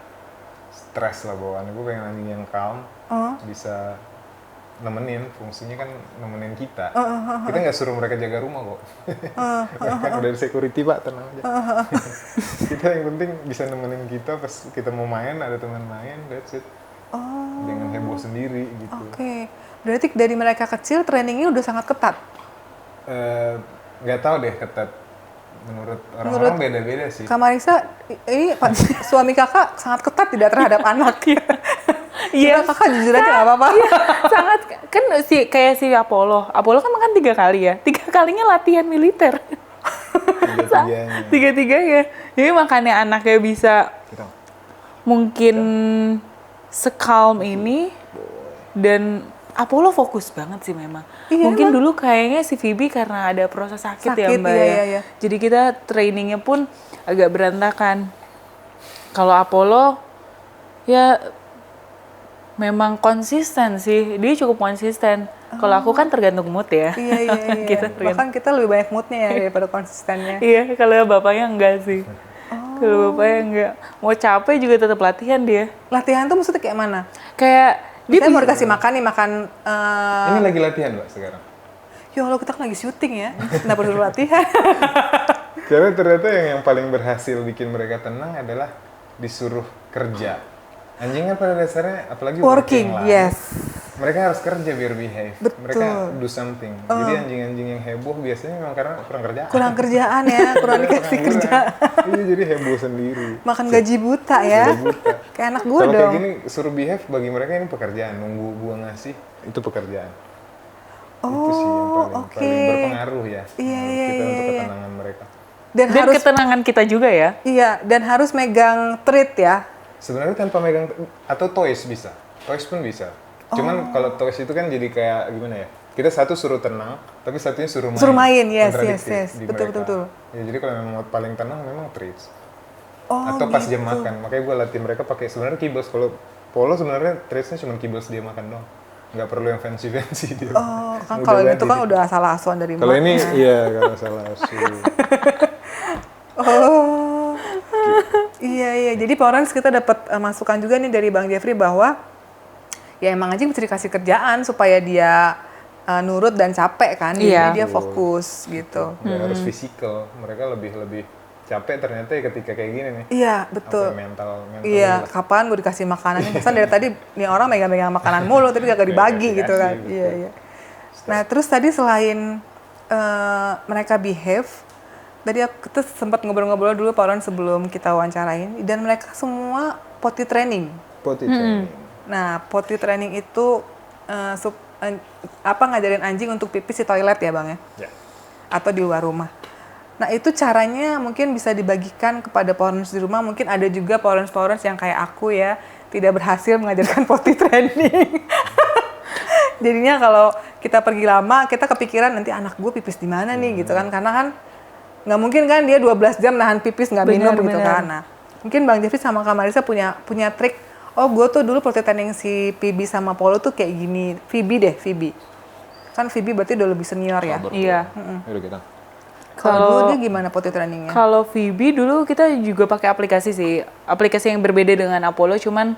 stres lah bawaannya. Gue pengen anjing yang calm, bisa nemenin, fungsinya kan nemenin kita. Kita nggak suruh mereka jaga rumah kok. Kan udah ada security pak, tenang aja. Kita yang penting bisa nemenin kita pas kita mau main, ada teman main, that's it. Jangan heboh sendiri gitu. Oke. Berarti dari mereka kecil trainingnya udah sangat ketat. Nggak tahu deh ketat. Menurut orang-orang beda-beda sih. Kak Marisa, ini suami kakak sangat ketat tidak terhadap anak. Iya, Coba kakak jujur aja nggak apa-apa. sangat kan kayak si Apollo kan makan 3 kali ya, 3 kalinya latihan militer. Tiga-tiganya. Tiga-tiganya. Jadi makanya anaknya bisa Kita. mungkin sekalm ini, dan Apollo fokus banget sih memang. Iya, Mungkin dulu kayaknya si Phoebe karena ada proses sakit ya Sakit, Mbak iya, ya. iya. Jadi kita trainingnya pun agak berantakan. Kalau Apollo ya memang konsisten sih, dia cukup konsisten. Kalau aku kan tergantung mood ya. Iya. Bahkan kita lebih banyak moodnya ya daripada konsistennya. Iya, kalau bapaknya enggak sih. Kalau bapaknya enggak, mau capek juga tetap latihan dia. Latihan tuh maksudnya kayak mana? Kayak Dia mau dikasih makan nih, Ini lagi latihan mbak sekarang. ya Allah kita kan lagi syuting ya, kenapa dulu latihan? Karena ternyata yang paling berhasil bikin mereka tenang adalah disuruh kerja. Anjing kan pada dasarnya, apalagi Working, life, yes. mereka harus kerja biar behave. Betul. Mereka do something. Jadi anjing-anjing yang heboh biasanya memang karena kurang kerjaan. Kurang kerjaan ya, kurang dikasih Kurang kerja. Iya, jadi heboh sendiri. Makan gaji buta ya. Gaji buta. Kayak anak gue Kalau dong. kayak gini suruh behave bagi mereka ini pekerjaan. Nunggu gua ngasih itu pekerjaan. Itu sih yang paling berpengaruh ya. Iya, menurut iya, kita iya, untuk iya. ketenangan mereka. Dan dan harus ketenangan kita juga ya. iya, dan harus megang treat ya. Sebenarnya tanpa megang atau toys bisa. Toys pun bisa. Cuman kalau toys itu kan jadi kayak gimana ya? Kita satu suruh tenang, tapi satunya suruh main. Suruh main, yes. Kontradiktif di Betul. mereka. Ya jadi kalau memang mau paling tenang memang treats. Oh, Atau pas jam gitu. makan. Makanya gue latih mereka pakai sebenarnya kibbles. Kalau polo sebenarnya treatsnya cuma kibbles dia makan doang. Nggak perlu yang fancy dia. Oh, kan Mudah kalau banget itu kan jadi. udah salah asuhan dari Kalau ini emaknya. iya kalau salah sih. Oh, iya. Jadi Parents kita dapat masukan juga nih dari Bang Jeffrey bahwa ya emang anjing mesti dikasih kerjaan supaya dia nurut dan capek kan, Iya. jadi dia fokus gitu. Nggak harus fisikal. Mereka lebih capek ternyata ya ketika kayak gini nih. Iya Apa betul. mental Iya, kapan gue dikasih makanannya? Kesan dari tadi nih orang megang-megang makanan mulu, tapi gak dibagi gitu kan. Betul. Iya. Nah terus tadi selain mereka behave, tadi kita sempat ngobrol-ngobrol dulu Parents sebelum kita wawancarain, dan mereka semua potty training. Potty training. Nah, potty training itu ngajarin anjing untuk pipis di toilet ya Bang ya? Ya. Atau di luar rumah. Nah, itu caranya mungkin bisa dibagikan kepada parents di rumah. Mungkin ada juga parents yang kayak aku ya, tidak berhasil mengajarkan potty training. Jadinya kalau kita pergi lama, kita kepikiran nanti anak gue pipis di mana nih gitu kan. Karena kan nggak mungkin kan dia 12 jam nahan pipis nggak minum gitu kan. Nah, mungkin Bang Jeffrey sama Kak Marisa punya trik. Oh, gue tuh dulu potty training si Phoebe sama Polo tuh kayak gini. Phoebe. Kan Phoebe berarti udah lebih senior ya. Iya. Yaudah kita. Kalau dia gimana potty trainingnya? Kalau Phoebe dulu kita juga pakai aplikasi sih. Aplikasi yang berbeda dengan Apollo, cuman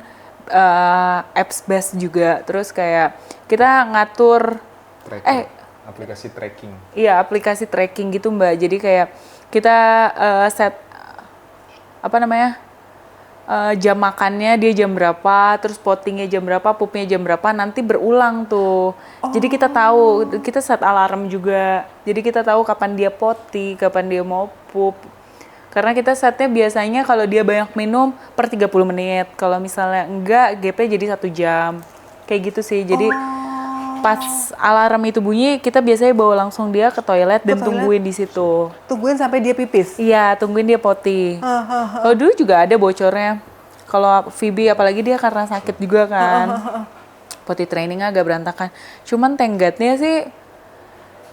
apps based juga. Terus kayak kita ngatur Tracking. Aplikasi tracking. Iya, aplikasi tracking gitu Mbak. Jadi kayak kita set jam makannya dia jam berapa, terus pottingnya jam berapa, pupnya jam berapa, nanti berulang tuh. Jadi kita tahu, kita set alarm juga. Jadi kita tahu kapan dia potty, kapan dia mau pup. Karena kita setnya biasanya kalau dia banyak minum per 30 menit. Kalau misalnya enggak, gapnya jadi 1 jam. Kayak gitu sih. Jadi pas alarm itu bunyi, kita biasanya bawa langsung dia ke toilet dan tungguin di situ. Tungguin sampai dia pipis? Iya, tungguin dia potty. Kalau dulu juga ada bocornya. Kalau Phoebe apalagi dia karena sakit juga kan. Potty trainingnya agak berantakan. Cuman tenggatnya sih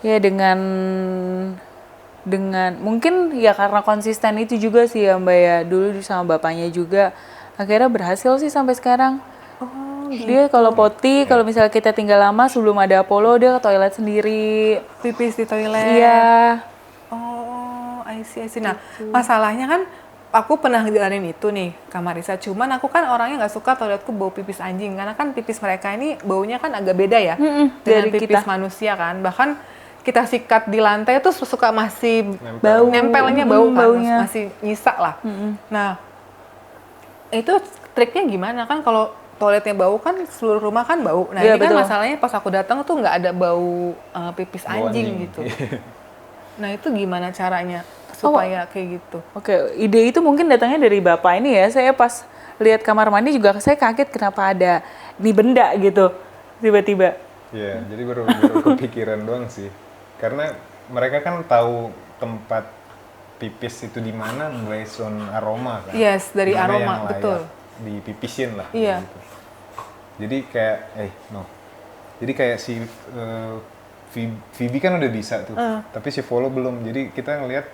ya dengan mungkin ya karena konsisten itu juga sih ya Mbak ya. Dulu sama bapaknya juga akhirnya berhasil sih sampai sekarang. Dia kalau potty, kalau misalnya kita tinggal lama sebelum ada Apollo, dia ke toilet sendiri. Pipis di toilet? Iya. Oh, I see. Nah, masalahnya kan aku pernah jalanin itu nih, Kak Marisa. Cuman aku kan orangnya nggak suka toiletku bau pipis anjing. Karena kan pipis mereka ini baunya kan agak beda ya. Dengan dari pipis kita. manusia kan. Bahkan kita sikat di lantai tuh suka masih Bau. nempelnya bau kan. Baunya. Masih nyisa lah. Nah, itu triknya gimana? Kan kalau toiletnya bau kan seluruh rumah kan bau. Nah Iya, ini kan betul. masalahnya pas aku datang tuh nggak ada bau pipis Bau anjing anjing. gitu. Nah itu gimana caranya supaya kayak gitu? Oke, ide itu mungkin datangnya dari Bapak ini ya. Saya pas lihat kamar mandi juga saya kaget kenapa ada ini benda gitu tiba-tiba. Iya, jadi baru kepikiran doang sih. Karena mereka kan tahu tempat pipis itu di mana based on aroma kan. Yes, dari Mana aroma, yang layak betul. dipipisin lah. Iya. Gitu. Jadi kayak Jadi kayak si Phoebe kan udah bisa tuh, tapi si Polo belum. Jadi kita ngelihat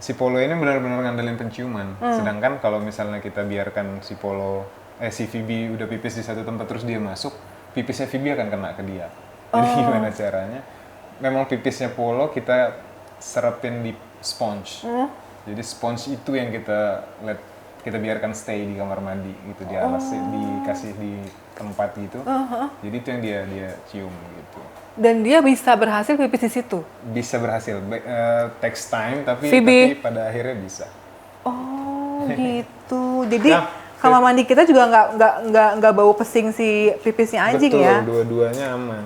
si Polo ini benar-benar ngandelin penciuman. Sedangkan kalau misalnya kita biarkan si Phoebe udah pipis di satu tempat terus dia masuk, pipisnya Phoebe akan kena ke dia. Jadi gimana caranya? Memang pipisnya Polo kita serapin di sponge. Jadi sponge itu yang kita biarkan stay di kamar mandi gitu, di alas dikasih di tempat gitu. Jadi itu yang dia cium gitu. Dan dia bisa berhasil pipis di situ. Bisa berhasil, takes time tapi Phoebe. pada akhirnya bisa. Oh gitu. Jadi Nah, kamar mandi kita juga nggak bau pesing si pipisnya anjing betul, ya. dua-duanya aman.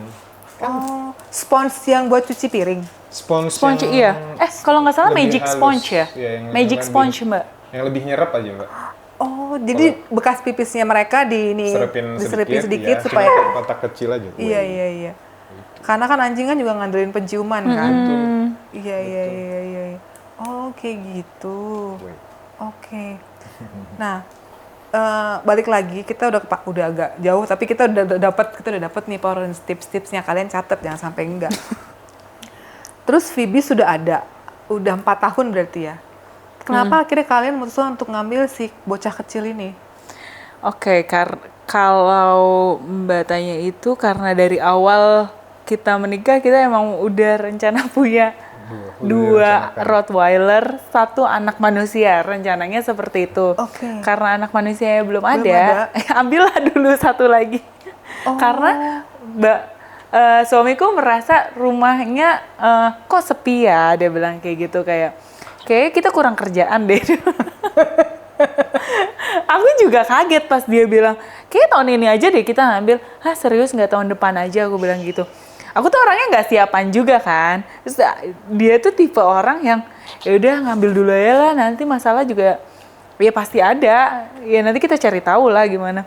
Oh, spons yang buat cuci piring. Sponge yang iya. Kalau nggak salah lebih magic halus. sponge ya. Iya, yang Magic lebih- sponge Mbak. Yang lebih nyerap aja, Mbak. Oh, jadi bekas pipisnya mereka Serapin diseripin sedikit ya, supaya cuma kotak kecil aja. iya. Karena kan anjing kan juga ngandelin penciuman kan. Iya. Oh, kayak gitu. Wait. Oke. Nah, balik lagi kita udah agak jauh tapi kita udah dapat nih power tips-tipsnya, kalian catat jangan sampai enggak. Terus Phoebe sudah ada, udah 4 tahun berarti ya. Kenapa akhirnya kalian memutuskan untuk ngambil si bocah kecil ini? Oke, kalau Mbak tanya itu karena dari awal kita menikah kita emang udah rencana punya dua Rottweiler, 1 anak manusia, rencananya seperti itu. Oke. Karena anak manusia belum ada. ada, ambillah dulu 1 lagi. Karena suamiku merasa rumahnya kok sepi ya, dia bilang kayak gitu, kayak kita kurang kerjaan deh. Aku juga kaget pas dia bilang, kayak tahun ini aja deh kita ngambil. Hah serius nggak tahun depan aja, aku bilang gitu. Aku tuh orangnya nggak siapan juga kan. Terus dia tuh tipe orang yang ya udah ngambil dulu ya lah, nanti masalah juga ya pasti ada. Ya nanti kita cari tahu lah gimana.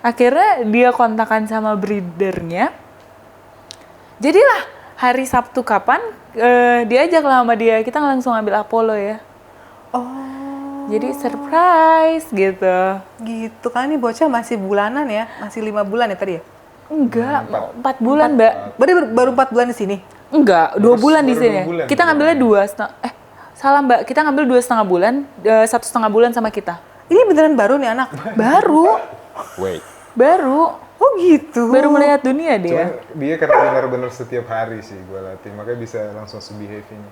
Akhirnya dia kontakan sama breedernya. Jadilah hari Sabtu kapan diajak lah sama dia, kita langsung ambil Apollo ya. Oh. Jadi surprise gitu. Gitu kan, ini bocah masih bulanan ya, masih 5 bulan ya tadi ya? Enggak, 4 bulan Mbak. Berarti baru 4 bulan di sini? Enggak, 2 bulan di baru sini. 2 bulan. Kita ngambilnya 2,5. Salah Mbak, kita ngambil 2,5 bulan, 1,5 bulan sama kita. Ini beneran baru nih anak? Baru, Wait. baru gitu. baru melihat dunia Cuman dia. dia karena benar-benar setiap hari sih gue latih, makanya bisa langsung se-behave ini.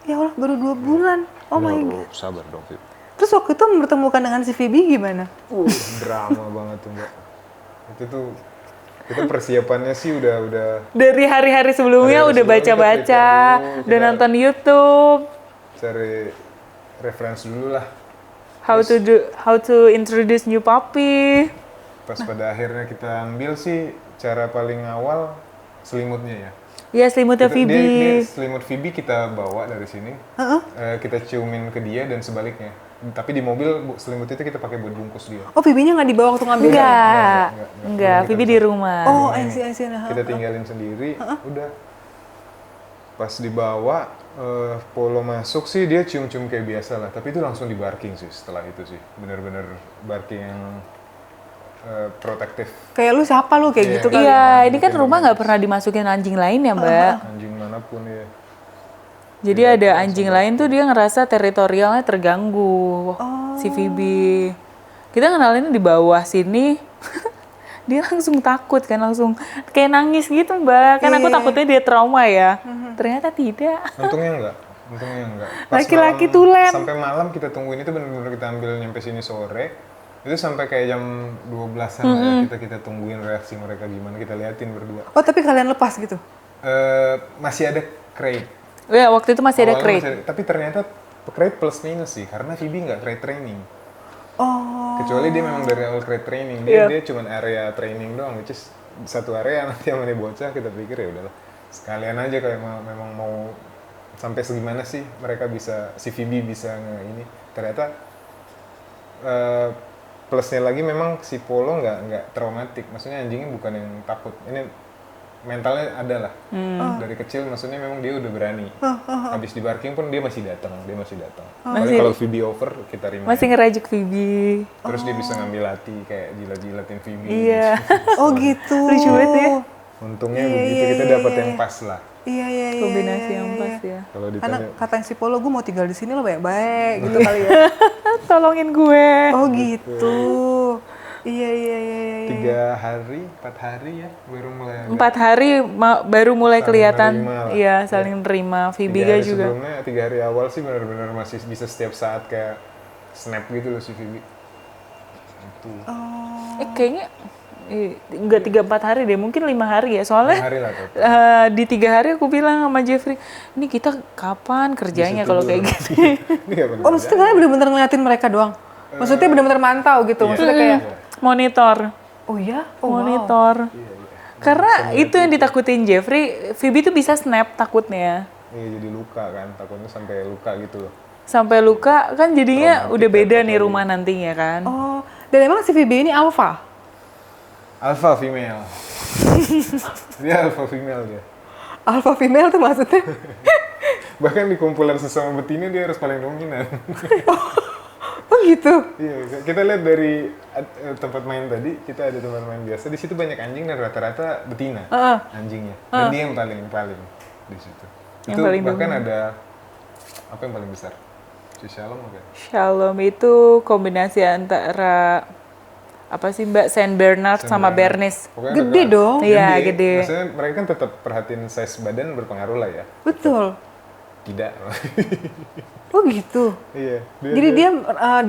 Ya Allah, baru 2 bulan. Oh my god. Sabar dong, Fit. Terus waktu itu mempertemukan dengan si Phoebe gimana? Drama banget tuh, Mbak. Itu tuh kita persiapannya sih udah Dari hari-hari sebelumnya Hari-hari udah sebelumnya baca-baca, kita prepare dulu, udah kita- nonton YouTube, cari referensi dulu lah. how to introduce new puppy. Pas pada akhirnya kita ambil sih cara paling awal selimutnya ya. Ya selimutnya Dia Phoebe. selimut Phoebe kita bawa dari sini, kita ciumin ke dia dan sebaliknya. Tapi di mobil selimut itu kita pakai buat bungkus dia. Oh, Phoebe-nya nggak dibawa waktu ngambil? Enggak, Enggak. Phoebe di rumah. Oh, I see. Nah. Kita tinggalin sendiri, udah. Pas dibawa, Polo masuk sih dia cium-cium kayak biasa lah. Tapi itu langsung di barking sih setelah itu sih. Bener-bener barking yang protektif. Kayak lu siapa lu kayak Iya. gitu kan? Iya, ini kan rumah nggak pernah dimasukin anjing lain ya Mbak. Anjing manapun ya. Jadi ada anjing lain tuh dia ngerasa teritorialnya terganggu, si Phoebe. Kita kenalinnya di bawah sini, dia langsung takut kan, langsung kayak nangis gitu Mbak. Kan aku takutnya dia trauma ya, ternyata tidak. Untungnya enggak. Untungnya enggak. Laki-laki tulen. Sampai malam kita tungguin itu benar-benar kita ambil nyampe sini sore. Itu sampai kayak jam 12-an kita tungguin reaksi mereka gimana, kita liatin berdua. Oh, tapi kalian lepas gitu? Masih ada crate. Ya, waktu itu masih ada Awalnya crate. tapi ternyata crate plus minus sih, karena Phoebe nggak crate training. Oh. Kecuali dia memang dari awal crate training, dia cuma area training doang, which is satu area nanti sama dia bocah, kita pikir ya udahlah sekalian aja kayak memang mau sampai segimana sih mereka bisa, si Phoebe bisa ini. Ternyata plusnya lagi memang si Polo nggak traumatik, maksudnya anjingnya bukan yang takut, ini mentalnya ada lah. Dari kecil maksudnya memang dia udah berani. Habis di parking pun dia masih datang. Paling kalau Phoebe over kita remind. Masih ngerajuk Phoebe. Terus dia bisa ngambil hati kayak jilat-jilatin Phoebe. Iya. Oh gitu. Lucu banget ya. Untungnya begitu kita dapat yang pas lah. Iya. Kombinasi yang pas ya. Kalau Karena ditanya katanya si Polo, gue mau tinggal di sini lo baik-baik gitu kali ya. Tolongin gue. Oh gitu. Iya. 3 hari, 4 hari ya baru mulai agak 4 hari baru mulai saling kelihatan. nerima lah. Iya, saling nerima. 3 Phoebe hari juga. sebelumnya, 3 hari awal sih benar-benar masih bisa setiap saat kayak snap gitu loh si Phoebe. Itu. Kayaknya enggak 3-4 hari deh, mungkin 5 hari ya. Soalnya 5 hari lah tuh. di 3 hari aku bilang sama Jeffrey, ini kita kapan kerjanya kalau kayak gitu? Oh maksudnya kalian bener-bener ngeliatin mereka doang? Maksudnya bener-bener mantau gitu? Maksudnya kayak, Monitor. oh iya? Oh wow. Monitor. Karena itu yang ditakutin Jeffrey, Phoebe tuh bisa snap takutnya. Iya jadi luka kan, takutnya sampai luka gitu loh. Sampai luka kan jadinya Traumatik udah beda ya, nih rumah nantinya kan. Oh, dan emang si Phoebe ini alpha? Alpha female. Dia alpha female dia. Alpha female tuh maksudnya? Bahkan di kumpulan sesama betina dia harus paling dominan. Oh gitu? Iya, kita lihat dari tempat main tadi, kita ada tempat main biasa. Di situ banyak anjing dan rata-rata betina anjingnya. Dan dia yang paling di situ. Yang Itu paling bahkan ada apa yang paling besar? Si Shalom mungkin. Shalom itu kombinasi antara apa sih Mbak, Saint Bernard sama Bernese. Pokoknya Gede agak- dong. Iya, gede. Maksudnya mereka kan tetap perhatiin size badan berpengaruh lah ya. Betul. Tidak. Oh gitu? Iya. Jadi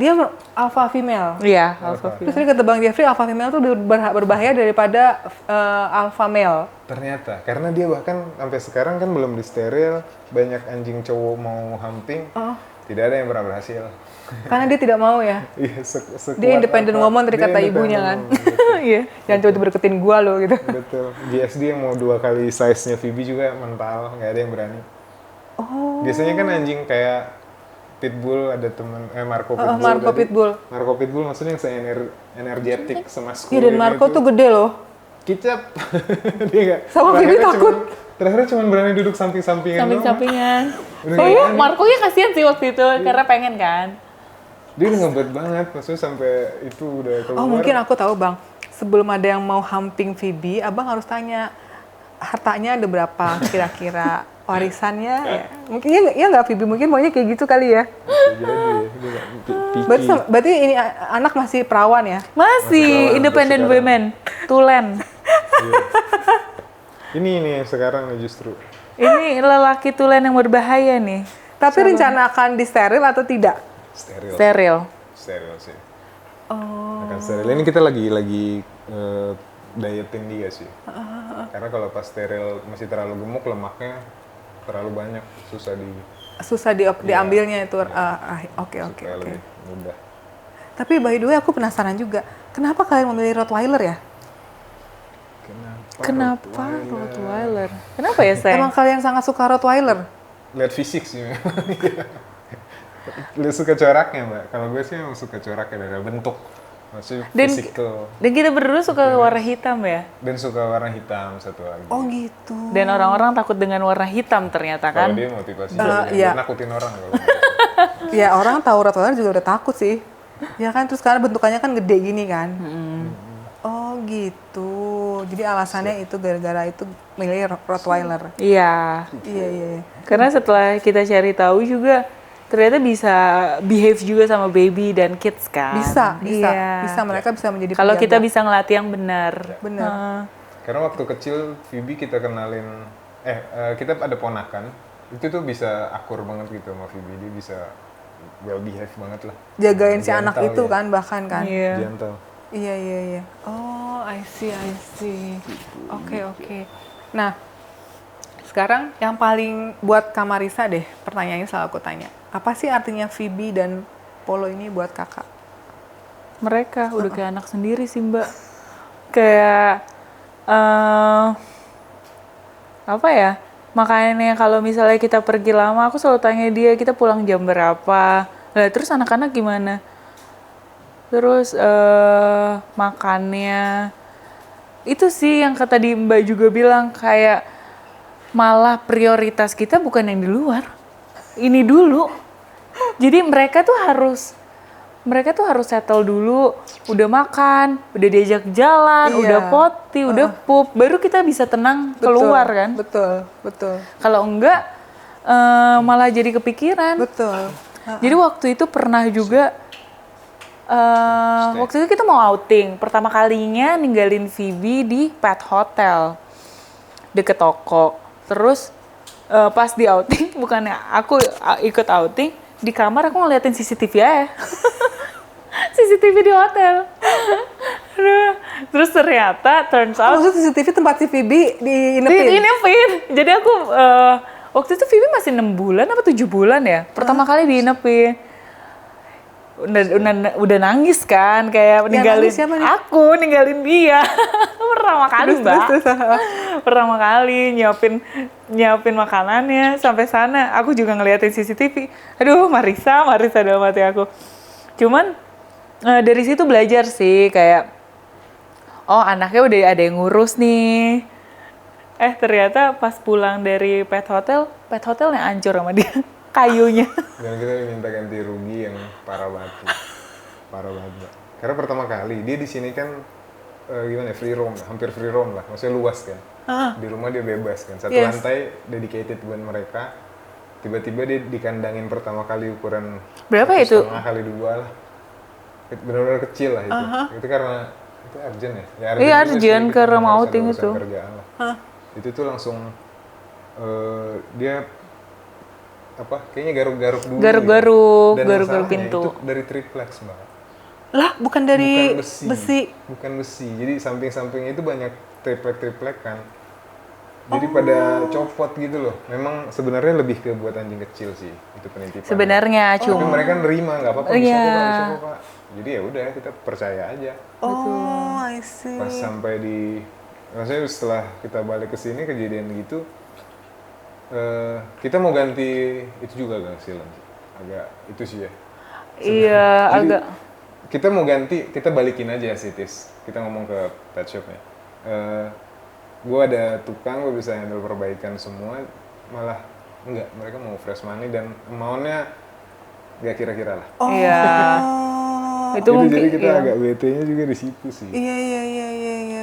dia alpha female? Iya, alpha Terus ini kata Bang Jeffrey, alpha female tuh berbahaya daripada alpha male. Ternyata, karena dia bahkan sampai sekarang kan belum disteril, banyak anjing cowok mau hunting, tidak ada yang pernah berhasil. Karena dia tidak mau ya? Iya, sekuat Dia independent apa, woman dari dia kata independent ibunya kan? woman, Iya. Jangan coba deketin gua lo gitu. betul. GSD yang mau 2 kali size-nya Phoebe juga mental, nggak ada yang berani. Oh. Biasanya kan anjing kayak Pitbull, ada temen, Marco Pitbull. Marco tadi. Pitbull. Marco Pitbull maksudnya yang energetik, semaskulin Iya dan Marco itu. tuh gede loh. Kicap. Dia nggak. Sama Phoebe takut. Terakhir cuma berani duduk samping-sampingan doang. Samping-sampingan. Udah Oh nggak iya, berani. Marco nya kasihan sih waktu itu karena pengen kan. Dia udah ngebet banget, maksudnya sampai itu udah keluar. Oh mungkin aku tahu Bang. Sebelum ada yang mau humping Phoebe, Abang harus tanya hartanya ada berapa kira-kira, warisannya ya. Mungkin ya nggak Phoebe, mungkin maunya kayak gitu kali ya. Bisa jadi, dia nggak picky. Berarti ini anak masih perawan ya? Masih independent sekarang. women, tulen. Ini sekarang nih justru. Ini lelaki tulen yang berbahaya nih. Tapi rencana akan disteril atau tidak? Steril. Steril. Sih. Akan steril. Ini kita lagi dietin dia sih. Karena kalau pas steril masih terlalu gemuk, lemaknya terlalu banyak, susah Diambilnya itu. Oke. supaya lebih mudah. Tapi by the way aku penasaran juga, kenapa kalian memilih Rottweiler ya? Kenapa Rottweiler? Kenapa ya, Sayang? Emang kalian sangat suka Rottweiler? Lihat fisik sih memang. Lu suka coraknya, Mbak. Kalau gue sih emang suka coraknya dari bentuk. Maksudnya physical. Dan kita berdua suka warna hitam ya. Dan suka warna hitam satu lagi. Oh gitu. Dan orang-orang takut dengan warna hitam ternyata Kalau kan. dia motivasi iya. dia nakutin orang kalau. Ya orang tahu Rottweiler juga udah takut sih. Ya kan, terus karena bentukannya kan gede gini kan. Oh gitu. Jadi alasannya itu gara-gara itu milih Rottweiler. Iya. Iya. Karena setelah kita cari tahu juga ternyata bisa behave juga sama baby dan kids kan. Bisa. Iya. Bisa mereka bisa menjadi Kalau kita penjaga. bisa ngelatih yang benar. Benar. Karena waktu kecil Phoebe kita kenalin kita ada ponakan itu tuh bisa akur banget gitu sama Phoebe, dia bisa well behave banget lah. Jagain si Gentle anak itu ya. kan bahkan kan. Iya. Gentle. Iya. Oh, I see. Oke. Nah, sekarang yang paling buat Kak Marisa deh, pertanyaannya selalu aku tanya. Apa sih artinya Phoebe dan Polo ini buat kakak? Mereka udah kayak anak sendiri sih Mbak. Kayak apa ya? Makanya kalau misalnya kita pergi lama, aku selalu tanya dia kita pulang jam berapa. Lah terus anak-anak gimana? Terus makannya itu sih yang kata di Mbak juga bilang kayak malah prioritas kita bukan yang di luar. Ini dulu. Jadi mereka tuh harus settle dulu, udah makan, udah diajak jalan, Iya. udah potty, udah pup, baru kita bisa tenang keluar kan. Betul. Kalau enggak malah jadi kepikiran. Betul. Jadi waktu itu pernah juga waktu itu kita mau outing, pertama kalinya ninggalin Phoebe di Pet Hotel deket toko. Terus pas di outing, bukannya aku ikut outing, di kamar aku ngeliatin CCTV aja. CCTV di hotel. Aduh. Terus ternyata turns out Maksud CCTV tempat si Phoebe diinepin? diinepin. Jadi aku waktu itu Phoebe masih 6 bulan apa 7 bulan ya. Pertama kali diinepin. Udah nangis kan, kayak ninggalin nangis siapa nih? aku, ninggalin dia. Pertama kali Mbak. Terus. Pertama kali nyiapin makanannya sampai sana. Aku juga ngeliatin CCTV. Aduh, Marisa dalam hati aku. Cuman dari situ belajar sih kayak oh anaknya udah ada yang ngurus nih. Ternyata pas pulang dari pet hotelnya hancur sama dia. Kayunya. Dan kita minta ganti rugi yang parah banget. Mbak. Karena pertama kali dia di sini kan gimana ya, free roam, hampir free roam lah, maksudnya luas kan. Di rumah dia bebas kan, satu Yes. lantai dedicated buat mereka. Tiba-tiba dia dikandangin pertama kali ukuran Berapa 1,5 itu? kali 2 lah. Benar-benar kecil lah itu. Itu karena itu urgent ya. Iya, juga urgent sih, kita karena harus mau ada outing urusan itu. kerjaan lah. Itu tuh langsung dia apa? Kayaknya garuk-garuk dulu. Garuk-garuk, Dan garuk-garuk masalahnya pintu. Itu dari triplex, Mbak. Lah, bukan dari Bukan besi. Bukan besi. Jadi samping-sampingnya itu banyak triplek-triplek kan. Jadi pada copot gitu loh. Memang sebenarnya lebih ke buat anjing kecil sih itu penitipan. Sebenarnya Tapi cuma mereka nerima, nggak apa-apa, bisa Iya. kok Pak, bisa kok Pak. Jadi ya udah kita percaya aja. Oh, I see. Pas sampai maksudnya setelah kita balik ke sini kejadian gitu, kita mau ganti itu juga agak silam sih. Agak itu sih ya. iya Jadi, agak kita mau ganti, kita balikin aja sih Tis. Kita ngomong ke pet shopnya. Gue ada tukang, gue bisa handle perbaikan semua. Malah enggak, mereka mau fresh money dan maunya nggak kira-kira lah. iya. Itu Jadi, mungkin jadi kita iya. agak bete-nya juga di situ sih. Iya.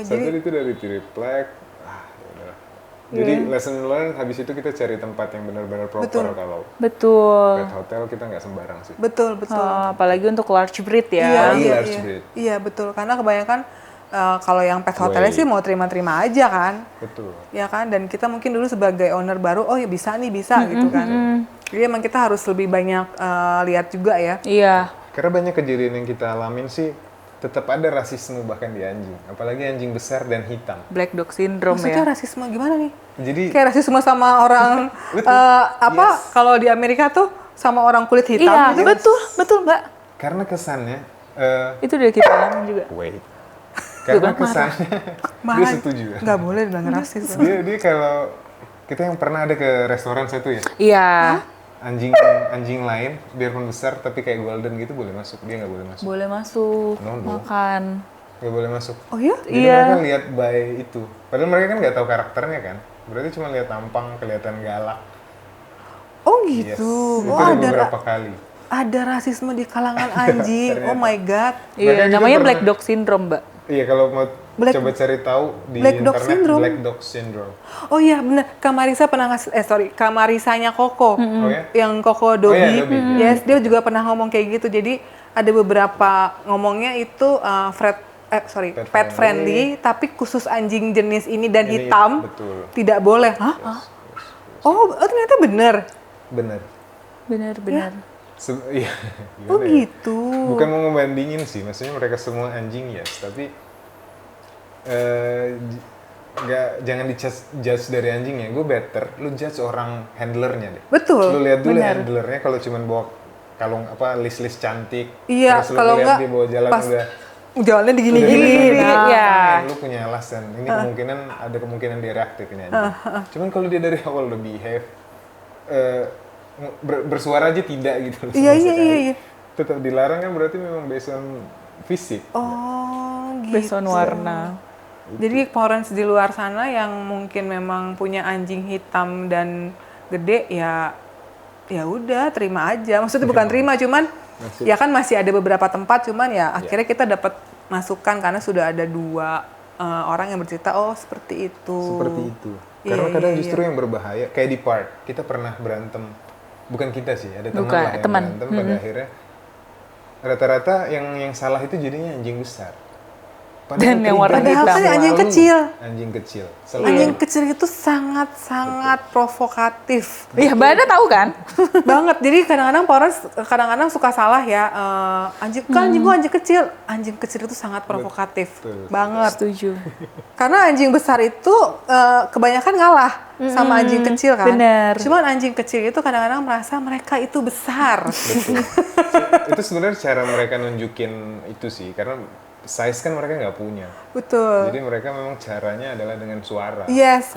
Jadi Satu itu dari triplek. Ya udahlah. Jadi lesson learn, habis itu kita cari tempat yang benar-benar proper. Betul. Kalau Betul. pet hotel kita nggak sembarang sih. betul. Apalagi untuk large breed ya. Apalagi large breed. Iya, betul. Karena kebanyakan kalau yang pet hotelnya sih mau terima-terima aja kan. Betul. Ya kan, dan kita mungkin dulu sebagai owner baru, oh ya bisa gitu kan. Jadi emang kita harus lebih banyak lihat juga ya. Iya. Karena banyak kejadian yang kita alamin sih, tetap ada rasisme bahkan di anjing. Apalagi anjing besar dan hitam. Black dog syndrome Maksudnya ya. rasisme gimana nih? Jadi Kayak rasisme sama orang kalau di Amerika tuh sama orang kulit hitam Iya, gitu. betul Mbak. karena kesannya, Itu udah kita alamin juga. wait, karena kesannya dia Marah. setuju. Nggak boleh bilang rasis. Dia kalau kita yang pernah ada ke restoran satu ya, Iya. anjing lain biarpun besar tapi kayak golden gitu boleh masuk, dia nggak boleh masuk, Boleh masuk No. makan. nggak boleh masuk. Oh ya? Jadi Iya. mereka lihat by itu, padahal mereka kan nggak tahu karakternya kan, berarti cuma lihat tampang kelihatan galak. Oh Yes. gitu. Itu Oh ada ada beberapa kali. ada rasisme di kalangan anjing. Oh my god. Iya, Makanya kita namanya pernah- black dog syndrome, Mbak. Iya, kalau mau Black- coba cari tahu di Black dog internet, syndrome. Black Dog Syndrome. Oh iya bener. Kak Marisa pernah ngasih, Kak Marisanya Koko. Oh ya? Yang Koko Dobby. Oh iya, Dobby, iya. Yes, dia juga pernah ngomong kayak gitu. Jadi ada beberapa ngomongnya itu pet friendly, tapi khusus anjing jenis ini dan Ini, hitam betul. tidak boleh. Hah? Oh, ternyata bener. Bener. Benar-benar. Iya. Oh Gimana ya? gitu. Bukan mau ngebandingin sih, maksudnya mereka semua anjing yes, tapi jangan judge dari anjingnya. Gue better, lu judge orang handlernya deh. Betul. Lu lihat dulu Benar. handlernya kalau cuman bawa kalung list cantik, Iya, terus lu kalau lihat nggak dia bawa jalan pas udah jalannya udah digini-gini. Nah. Ya. lu punya alasan. Ini kemungkinan ada kemungkinan dia reaktif ini aja. Cuman kalau dia dari awal udah behave bersuara aja tidak gitu loh, Iya, sama iya, sekali. iya, iya. Tetap dilarang kan berarti memang based on fisik. Oh gitu. Based on warna. Jadi parents di luar sana yang mungkin memang punya anjing hitam dan gede ya udah terima aja. Maksudnya bukan terima, cuman ya kan masih ada beberapa tempat, cuman ya akhirnya kita dapat masukan karena sudah ada 2 orang yang bercerita oh seperti itu. Seperti itu. Iya, Karena kadang iya, justru yang berbahaya kayak di park kita pernah berantem. Bukan kita sih, ada teman Bukan, lah yang teman. berantem pada akhirnya rata-rata yang salah itu jadinya anjing besar. Dan yang warna Padahal hitam. kan anjing selalu kecil. Anjing kecil. Anjing kecil itu sangat-sangat provokatif. Iya, Bada tahu kan? Banget. Jadi kadang-kadang suka salah ya. Anjing gua anjing kecil. Anjing kecil itu sangat provokatif. Betul. Banget. Setuju. Karena anjing besar itu kebanyakan ngalah sama anjing kecil kan. bener. Cuman anjing kecil itu kadang-kadang merasa mereka itu besar. Betul. Itu sebenarnya cara mereka nunjukin itu sih, karena size kan mereka nggak punya. Betul. Jadi mereka memang caranya adalah dengan suara. Yes.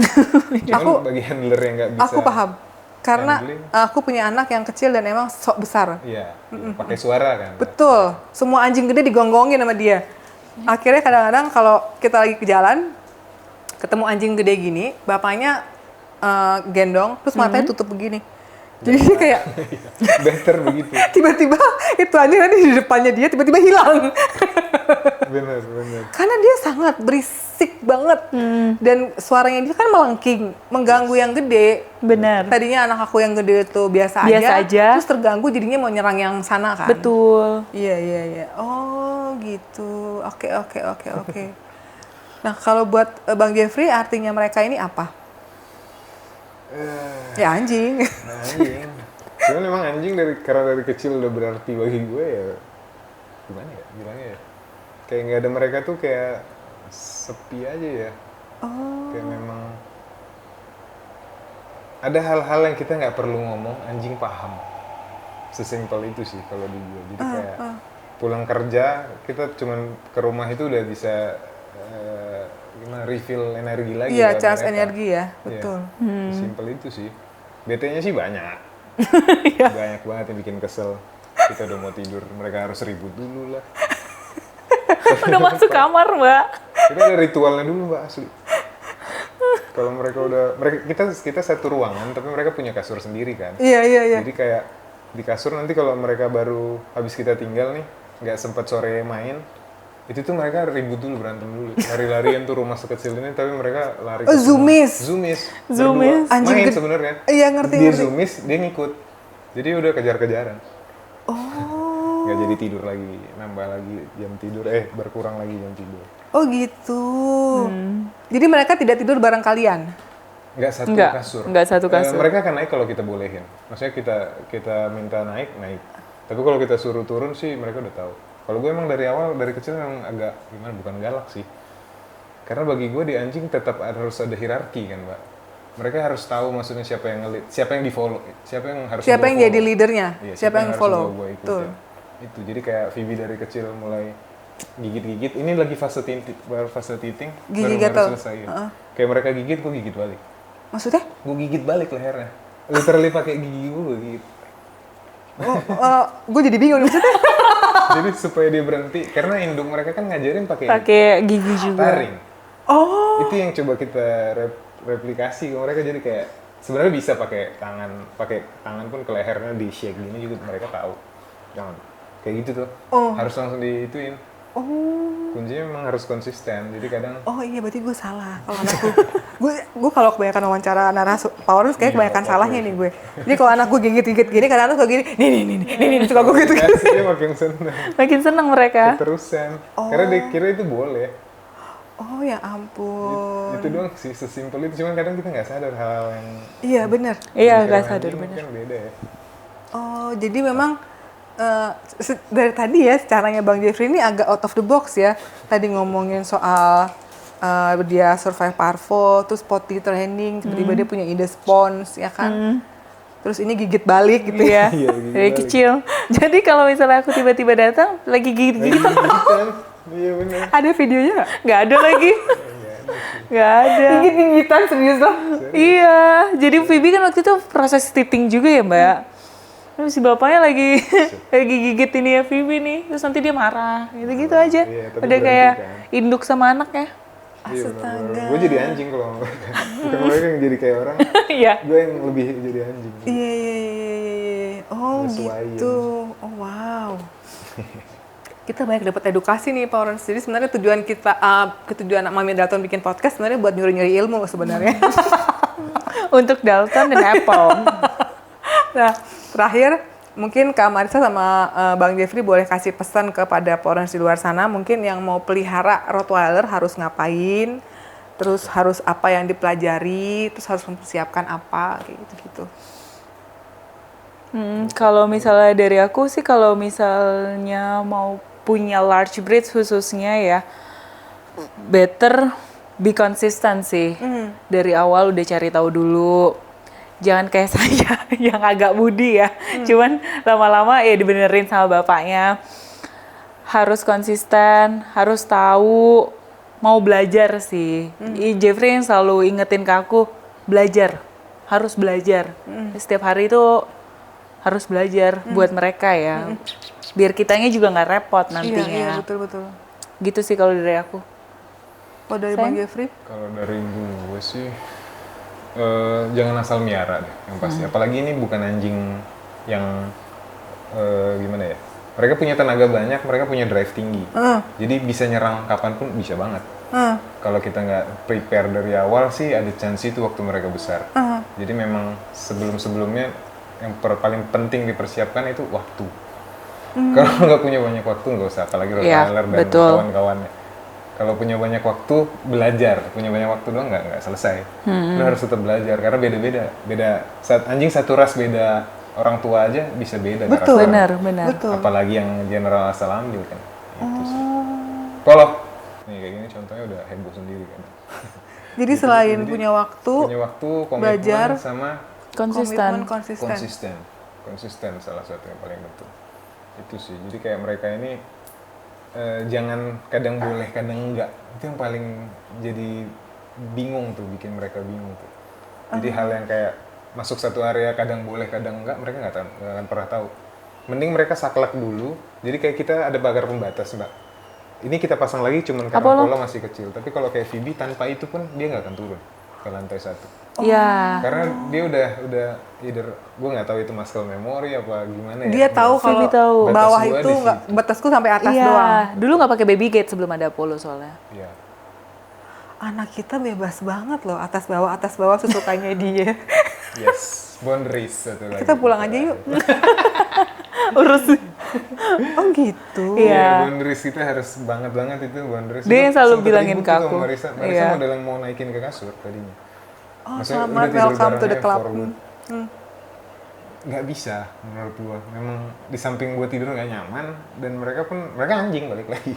Cuman bagi handler yang nggak bisa. Aku paham. Karena handling. aku punya anak yang kecil dan emang sok besar. Iya, pakai suara kan. Betul. Semua anjing gede digonggongin sama dia. Akhirnya kadang-kadang kalau kita lagi ke jalan, ketemu anjing gede gini, bapaknya gendong, terus matanya tutup begini. Jadi dia kayak Better begitu. tiba-tiba itu anjing nanti di depannya dia tiba-tiba hilang. Bener. Karena dia sangat berisik banget. Dan suaranya dia kan melengking, mengganggu yang gede. Benar. Tadinya anak aku yang gede itu biasa aja, terus terganggu jadinya mau nyerang yang sana kan. Betul. Iya. Oh gitu. Oke. Nah kalau buat Bang Jeffrey artinya mereka ini apa? Ya anjing. Anjing. Cuman emang anjing karena dari kecil udah berarti bagi gue ya. Gimana ya bilangnya ya? Kayak nggak ada mereka tuh kayak sepi aja ya. Kayak memang ada hal-hal yang kita nggak perlu ngomong, anjing paham. Sesimpel itu sih kalau di gue. Jadi kayak pulang kerja kita cuman ke rumah itu udah bisa gimana refill energi lagi. Iya, buat charge mereka. energi ya, Iya. betul. Simpel itu sih. BT-nya sih banyak. Banyak banget yang bikin kesel. Kita udah mau tidur, mereka harus ribut dulu lah. Udah masuk kamar, Mbak. Kita ada ritualnya dulu, Mbak, asli. Kalau mereka udah kita satu ruangan tapi mereka punya kasur sendiri kan. Iya. Jadi kayak di kasur nanti kalau mereka baru habis kita tinggal nih, nggak sempet sore main, itu tuh mereka ribut dulu, berantem dulu, lari-larian tuh rumah sekecil ini tapi mereka lari ke Zoomies. Berdua. Anjing Main gede. sebenarnya. Iya, ngerti. Dia zoomies, dia ngikut, jadi udah kejar-kejaran. Oh. Nggak jadi tidur lagi, nambah lagi jam tidur, berkurang lagi jam tidur. Oh gitu. Jadi mereka tidak tidur bareng kalian? Nggak satu Nggak, kasur. nggak satu kasur. Mereka akan naik kalau kita bolehin. Maksudnya kita minta naik. Tapi kalau kita suruh turun sih mereka udah tahu. Kalau gue emang dari awal, dari kecil memang agak gimana, bukan galak sih. Karena bagi gue di anjing tetap harus ada hierarki kan, Mbak. Mereka harus tahu maksudnya siapa yang nge-lead, siapa yang di-follow, siapa yang harus Siapa gua yang follow. jadi leadernya? Iya, siapa yang harus follow? gua ikutin. Betul. Itu jadi kayak Phoebe dari kecil mulai gigit-gigit. Ini lagi fase titing, Gigi baru gatal. selesai. Ya. Kayak mereka gigit, gue gigit balik. Maksudnya? Gue gigit balik lehernya. Literally pakai gigi gue gigit. Gue jadi bingung maksudnya. Jadi supaya dia berhenti, karena induk mereka kan ngajarin Pakai gigi juga. taring. Oh. Itu yang coba kita replikasi ke mereka, jadi kayak sebenarnya bisa pakai tangan pun ke lehernya di shake gini juga mereka tahu. Jangan kayak gitu tuh. Harus langsung diituin. Kuncinya memang harus konsisten. Jadi kadang Oh iya, berarti gue salah kalau anakku. gue kalau kebanyakan wawancara narasumber kayak kebanyakan salahnya nih gue. Jadi kalau anak gue gigit-gigit gini, kadang anak gue gini, nih, suka gue gitu. dia makin seneng. Makin seneng mereka. Terusan. Karena dia kira itu boleh. Oh ya ampun. Itu doang sih, sesimpel itu. Cuman kadang kita nggak sadar hal-hal yang Iya bener. Iya, pikiran nggak sadar anjing bener. kan beda ya. Oh, jadi memang dari tadi ya caranya Bang Jeffrey ini agak out of the box ya. Tadi ngomongin soal dia survive parvo, terus potty training, tiba-tiba dia punya ide spons, ya kan? Terus ini gigit balik gitu ya. Iya, Iya, gitu dari balik. kecil. Jadi kalau misalnya aku tiba-tiba datang, lagi gigit-gigit, Iya benar. Ada videonya nggak? nggak ada lagi. Nggak ada. Gigit-gigitan serius loh. Iya, jadi Phoebe kan waktu itu proses tipping juga ya Mbak. Terus si bapaknya lagi gigit ini ya Phoebe nih, terus nanti dia marah, gitu-gitu aja. Iya, tapi Udah berhenti kayak kan. induk sama anaknya. Iya Astaga. benar. Gue jadi anjing kalau sama mereka. Bukan mereka yang jadi kayak orang. Iya. Gue yang lebih jadi anjing. Iya, iya, iya, iya. Oh Nyesuaiin. gitu. Oh wow. Kita banyak dapat edukasi nih Powerens. Jadi sebenarnya tujuan kita, tujuan Mami Dalton bikin podcast sebenarnya buat nyuri-nyuri ilmu sebenarnya. Untuk Dalton dan Apple. Nah, terakhir mungkin Kak Marisa sama Bang Jeffrey boleh kasih pesan kepada Powerens di luar sana, mungkin yang mau pelihara Rottweiler harus ngapain, terus harus apa yang dipelajari, terus harus mempersiapkan apa, kayak gitu-gitu. Kalau misalnya dari aku sih, kalau misalnya mau punya large breed khususnya ya, better be consistent sih. Dari awal udah cari tahu dulu. Jangan kayak saya yang agak budi ya. Cuman lama-lama ya dibenerin sama bapaknya. Harus konsisten, harus tahu, mau belajar sih. Jeffrey yang selalu ingetin ke aku, belajar. Harus belajar. Setiap hari itu harus belajar buat mereka ya. Biar kitanya juga nggak repot nantinya. Iya, betul-betul. Gitu sih kalau dari aku. Kalau dari Sayang? Bang Jeffrey? Kalau dari gue sih jangan asal miara deh yang pasti. Apalagi ini bukan anjing yang gimana ya? Mereka punya tenaga banyak, mereka punya drive tinggi. Jadi bisa nyerang kapanpun bisa banget. Kalau kita nggak prepare dari awal sih ada chance itu waktu mereka besar. Jadi memang sebelum-sebelumnya yang paling penting dipersiapkan itu waktu. Kalau nggak punya banyak waktu nggak usah, apalagi Rottweiler dan betul. kawan-kawannya. Kalau punya banyak waktu belajar, punya banyak waktu doang nggak selesai. Lo harus tetap belajar karena beda-beda. Anjing satu ras beda orang tua aja bisa beda. Betul. karakternya. Benar. Betul. Apalagi yang general asal ambil kan. Itu sih. Kalau nih kayak gini contohnya udah heboh sendiri kan. Jadi selain punya waktu, Punya waktu, komitmen belajar, sama Konsisten. konsisten. Konsisten salah satu yang paling penting. Itu sih. Jadi kayak mereka ini jangan kadang boleh kadang enggak, itu yang paling jadi bingung tuh, bikin mereka bingung tuh. Jadi hal yang kayak masuk satu area kadang boleh kadang enggak, mereka nggak akan pernah tahu. Mending mereka saklek dulu, jadi kayak kita ada pagar pembatas Mbak, ini kita pasang lagi cuman karena pola masih kecil, tapi kalau kayak Phoebe tanpa itu pun dia nggak akan turun ke lantai 1. Iya. Karena dia udah either gue nggak tahu itu muscle memory apa gimana ya. Dia tahu kalau Phoebe tahu. bawah Batas gua itu di nggak, situ. batasku sampai atas Iya. doang. Dulu nggak pakai baby gate sebelum ada Apollo soalnya. Iya. Anak kita bebas banget loh, atas bawah sesukanya dia. Yes, boundaries satu lagi. Kita pulang aja yuk. Urus. Oh gitu. Iya. Boundaries kita harus banget itu boundaries. Dia yang Itu selalu sempet bilangin ribut ke tuh aku. sama Marisa Iya. model yang mau naikin ke kasur tadinya. Oh, Maksudnya selamat, udah tidur welcome to the barengnya club. for good. Nggak bisa menurut gua. Memang di samping gua tidur nggak nyaman dan mereka anjing balik lagi.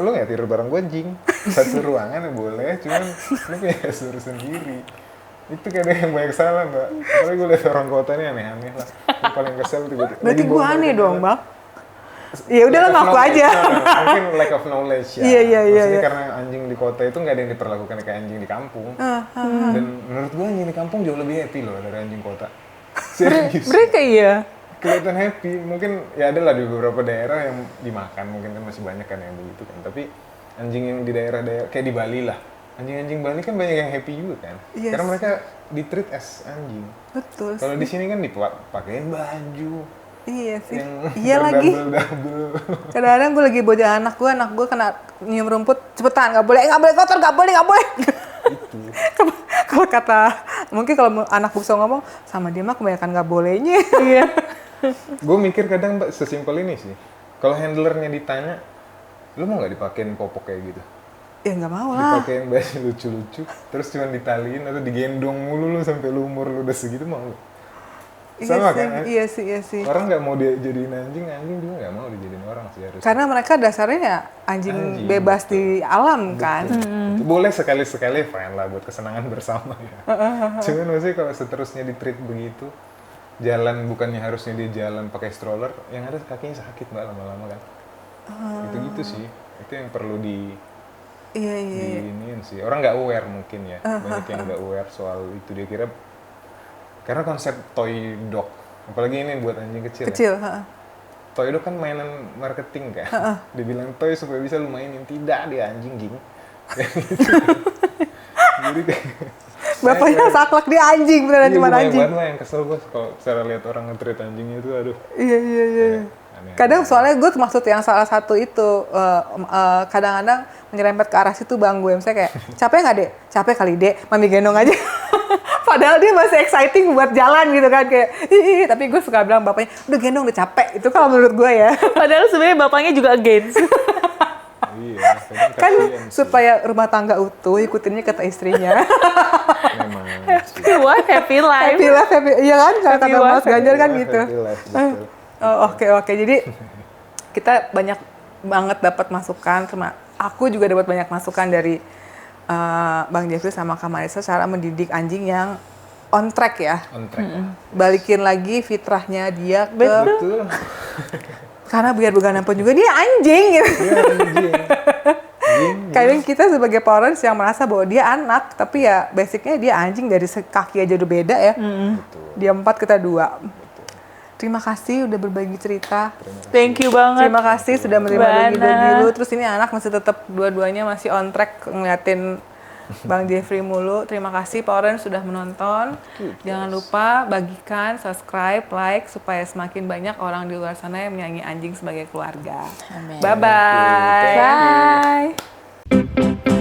lu nggak tidur bareng gua anjing. Satu ruangan ya boleh, cuman lu punya kasur sendiri. Itu kadang yang banyak salah Mbak. Apalagi gue liat orang kota ini aneh-aneh lah. Yang paling kesel tiba-tiba. Berarti lagi gue bawa aneh mereka dong, jalan. Bang. Ya udahlah Lack of ngaku knowledge. aja. Mungkin lack of knowledge ya. Iya. Maksudnya karena anjing di kota itu nggak ada yang diperlakukan kayak anjing di kampung. Dan menurut gue anjing di kampung jauh lebih happy loh dari anjing kota. Serius. Mereka iya. Kelihatan happy. Mungkin ya ada lah di beberapa daerah yang dimakan. Mungkin kan masih banyak kan yang begitu kan. Tapi anjing yang di daerah-daerah kayak di Bali lah. Anjing-anjing Bali kan banyak yang happy juga kan. Yes. Karena mereka di-treat as anjing. Betul. Kalau di sini kan dipakein baju Iya sih. yang Iya lagi. double. Kadang-kadang gue lagi bawa anak gue kena nyium rumput, cepetan, nggak boleh kotor, nggak boleh. Itu. Kalau kata, mungkin kalau anak bisa ngomong, sama dia mah kebanyakan nggak bolehnya. Iya. Gue mikir kadang Mbak, sesimpel ini sih. Kalau handlernya ditanya, lu mau nggak dipakein popok kayak gitu? Ya nggak mau lah. Dipakein baju lucu-lucu, terus cuma ditaliin atau digendong mulu lu sampai lu umur lu udah segitu mau lu? Sama kan? Iya sih. Orang nggak mau dia jadiin anjing, anjing juga nggak mau dijadiin orang sih harus. Karena mereka dasarnya ya anjing bebas di alam kan. Betul. Boleh sekali-sekali fine lah buat kesenangan bersama ya. Cuman maksudnya kalau seterusnya di-treat begitu, jalan bukannya harusnya dia jalan pakai stroller, yang ada kakinya sakit mbak lama-lama kan. Gitu-gitu sih, itu yang perlu Iya. diiniin sih. Orang nggak aware mungkin ya, banyak yang nggak aware soal itu, dia kira karena konsep toy dog, apalagi ini buat anjing kecil. Kecil. Ya. Toy dog kan mainan marketing kan, dibilang toy supaya bisa lu mainin, tidak dia anjing ging. Jadi kayak Bapaknya saklek dia anjing, beneran cuma anjing. Iya, gue yang kesel gue kalau cara lihat orang nge-treat anjingnya itu, aduh. Iya. Aneh. Kadang soalnya gue termasuk yang salah satu itu, kadang-kadang menyerempet ke arah situ bang gue. Misalnya kayak, capek nggak dek? Capek kali dek, mami gendong aja. Padahal dia masih exciting buat jalan gitu kan, kayak ih, tapi gue suka bilang bapaknya, udah gendong udah capek. Itu kalau menurut gue ya. Padahal sebenarnya bapaknya juga against. Iya, Kan kasihan sih. supaya rumah tangga utuh, ikutinnya kata istrinya. Memang sih. What happy life. Happy life, happy, iya kan? Kalau Happy kata wife, Mas Ganjar kan Happy gitu. life, betul. Oh, oke. Jadi kita banyak banget dapat masukan, aku juga dapat banyak masukan dari Bang Jeffrey sama Kak Marissa cara mendidik anjing yang on track ya. On track. Balikin lagi fitrahnya dia ke Betul. karena biar bagaimanapun juga dia anjing gitu. Iya, anjing. Kadang kita sebagai parents yang merasa bahwa dia anak, tapi ya basicnya dia anjing, dari kaki aja udah beda ya. Betul. Dia 4, kita 2. Terima kasih udah berbagi cerita. Thank you banget. Terima kasih sudah menerima Bana. dogi-dogi lu. Terus ini anak masih tetap dua-duanya masih on track ngeliatin Bang Jeffrey mulu. Terima kasih parents sudah menonton. Jangan lupa bagikan, subscribe, like supaya semakin banyak orang di luar sana yang menyayangi anjing sebagai keluarga. Amin. Bye-bye. Bye.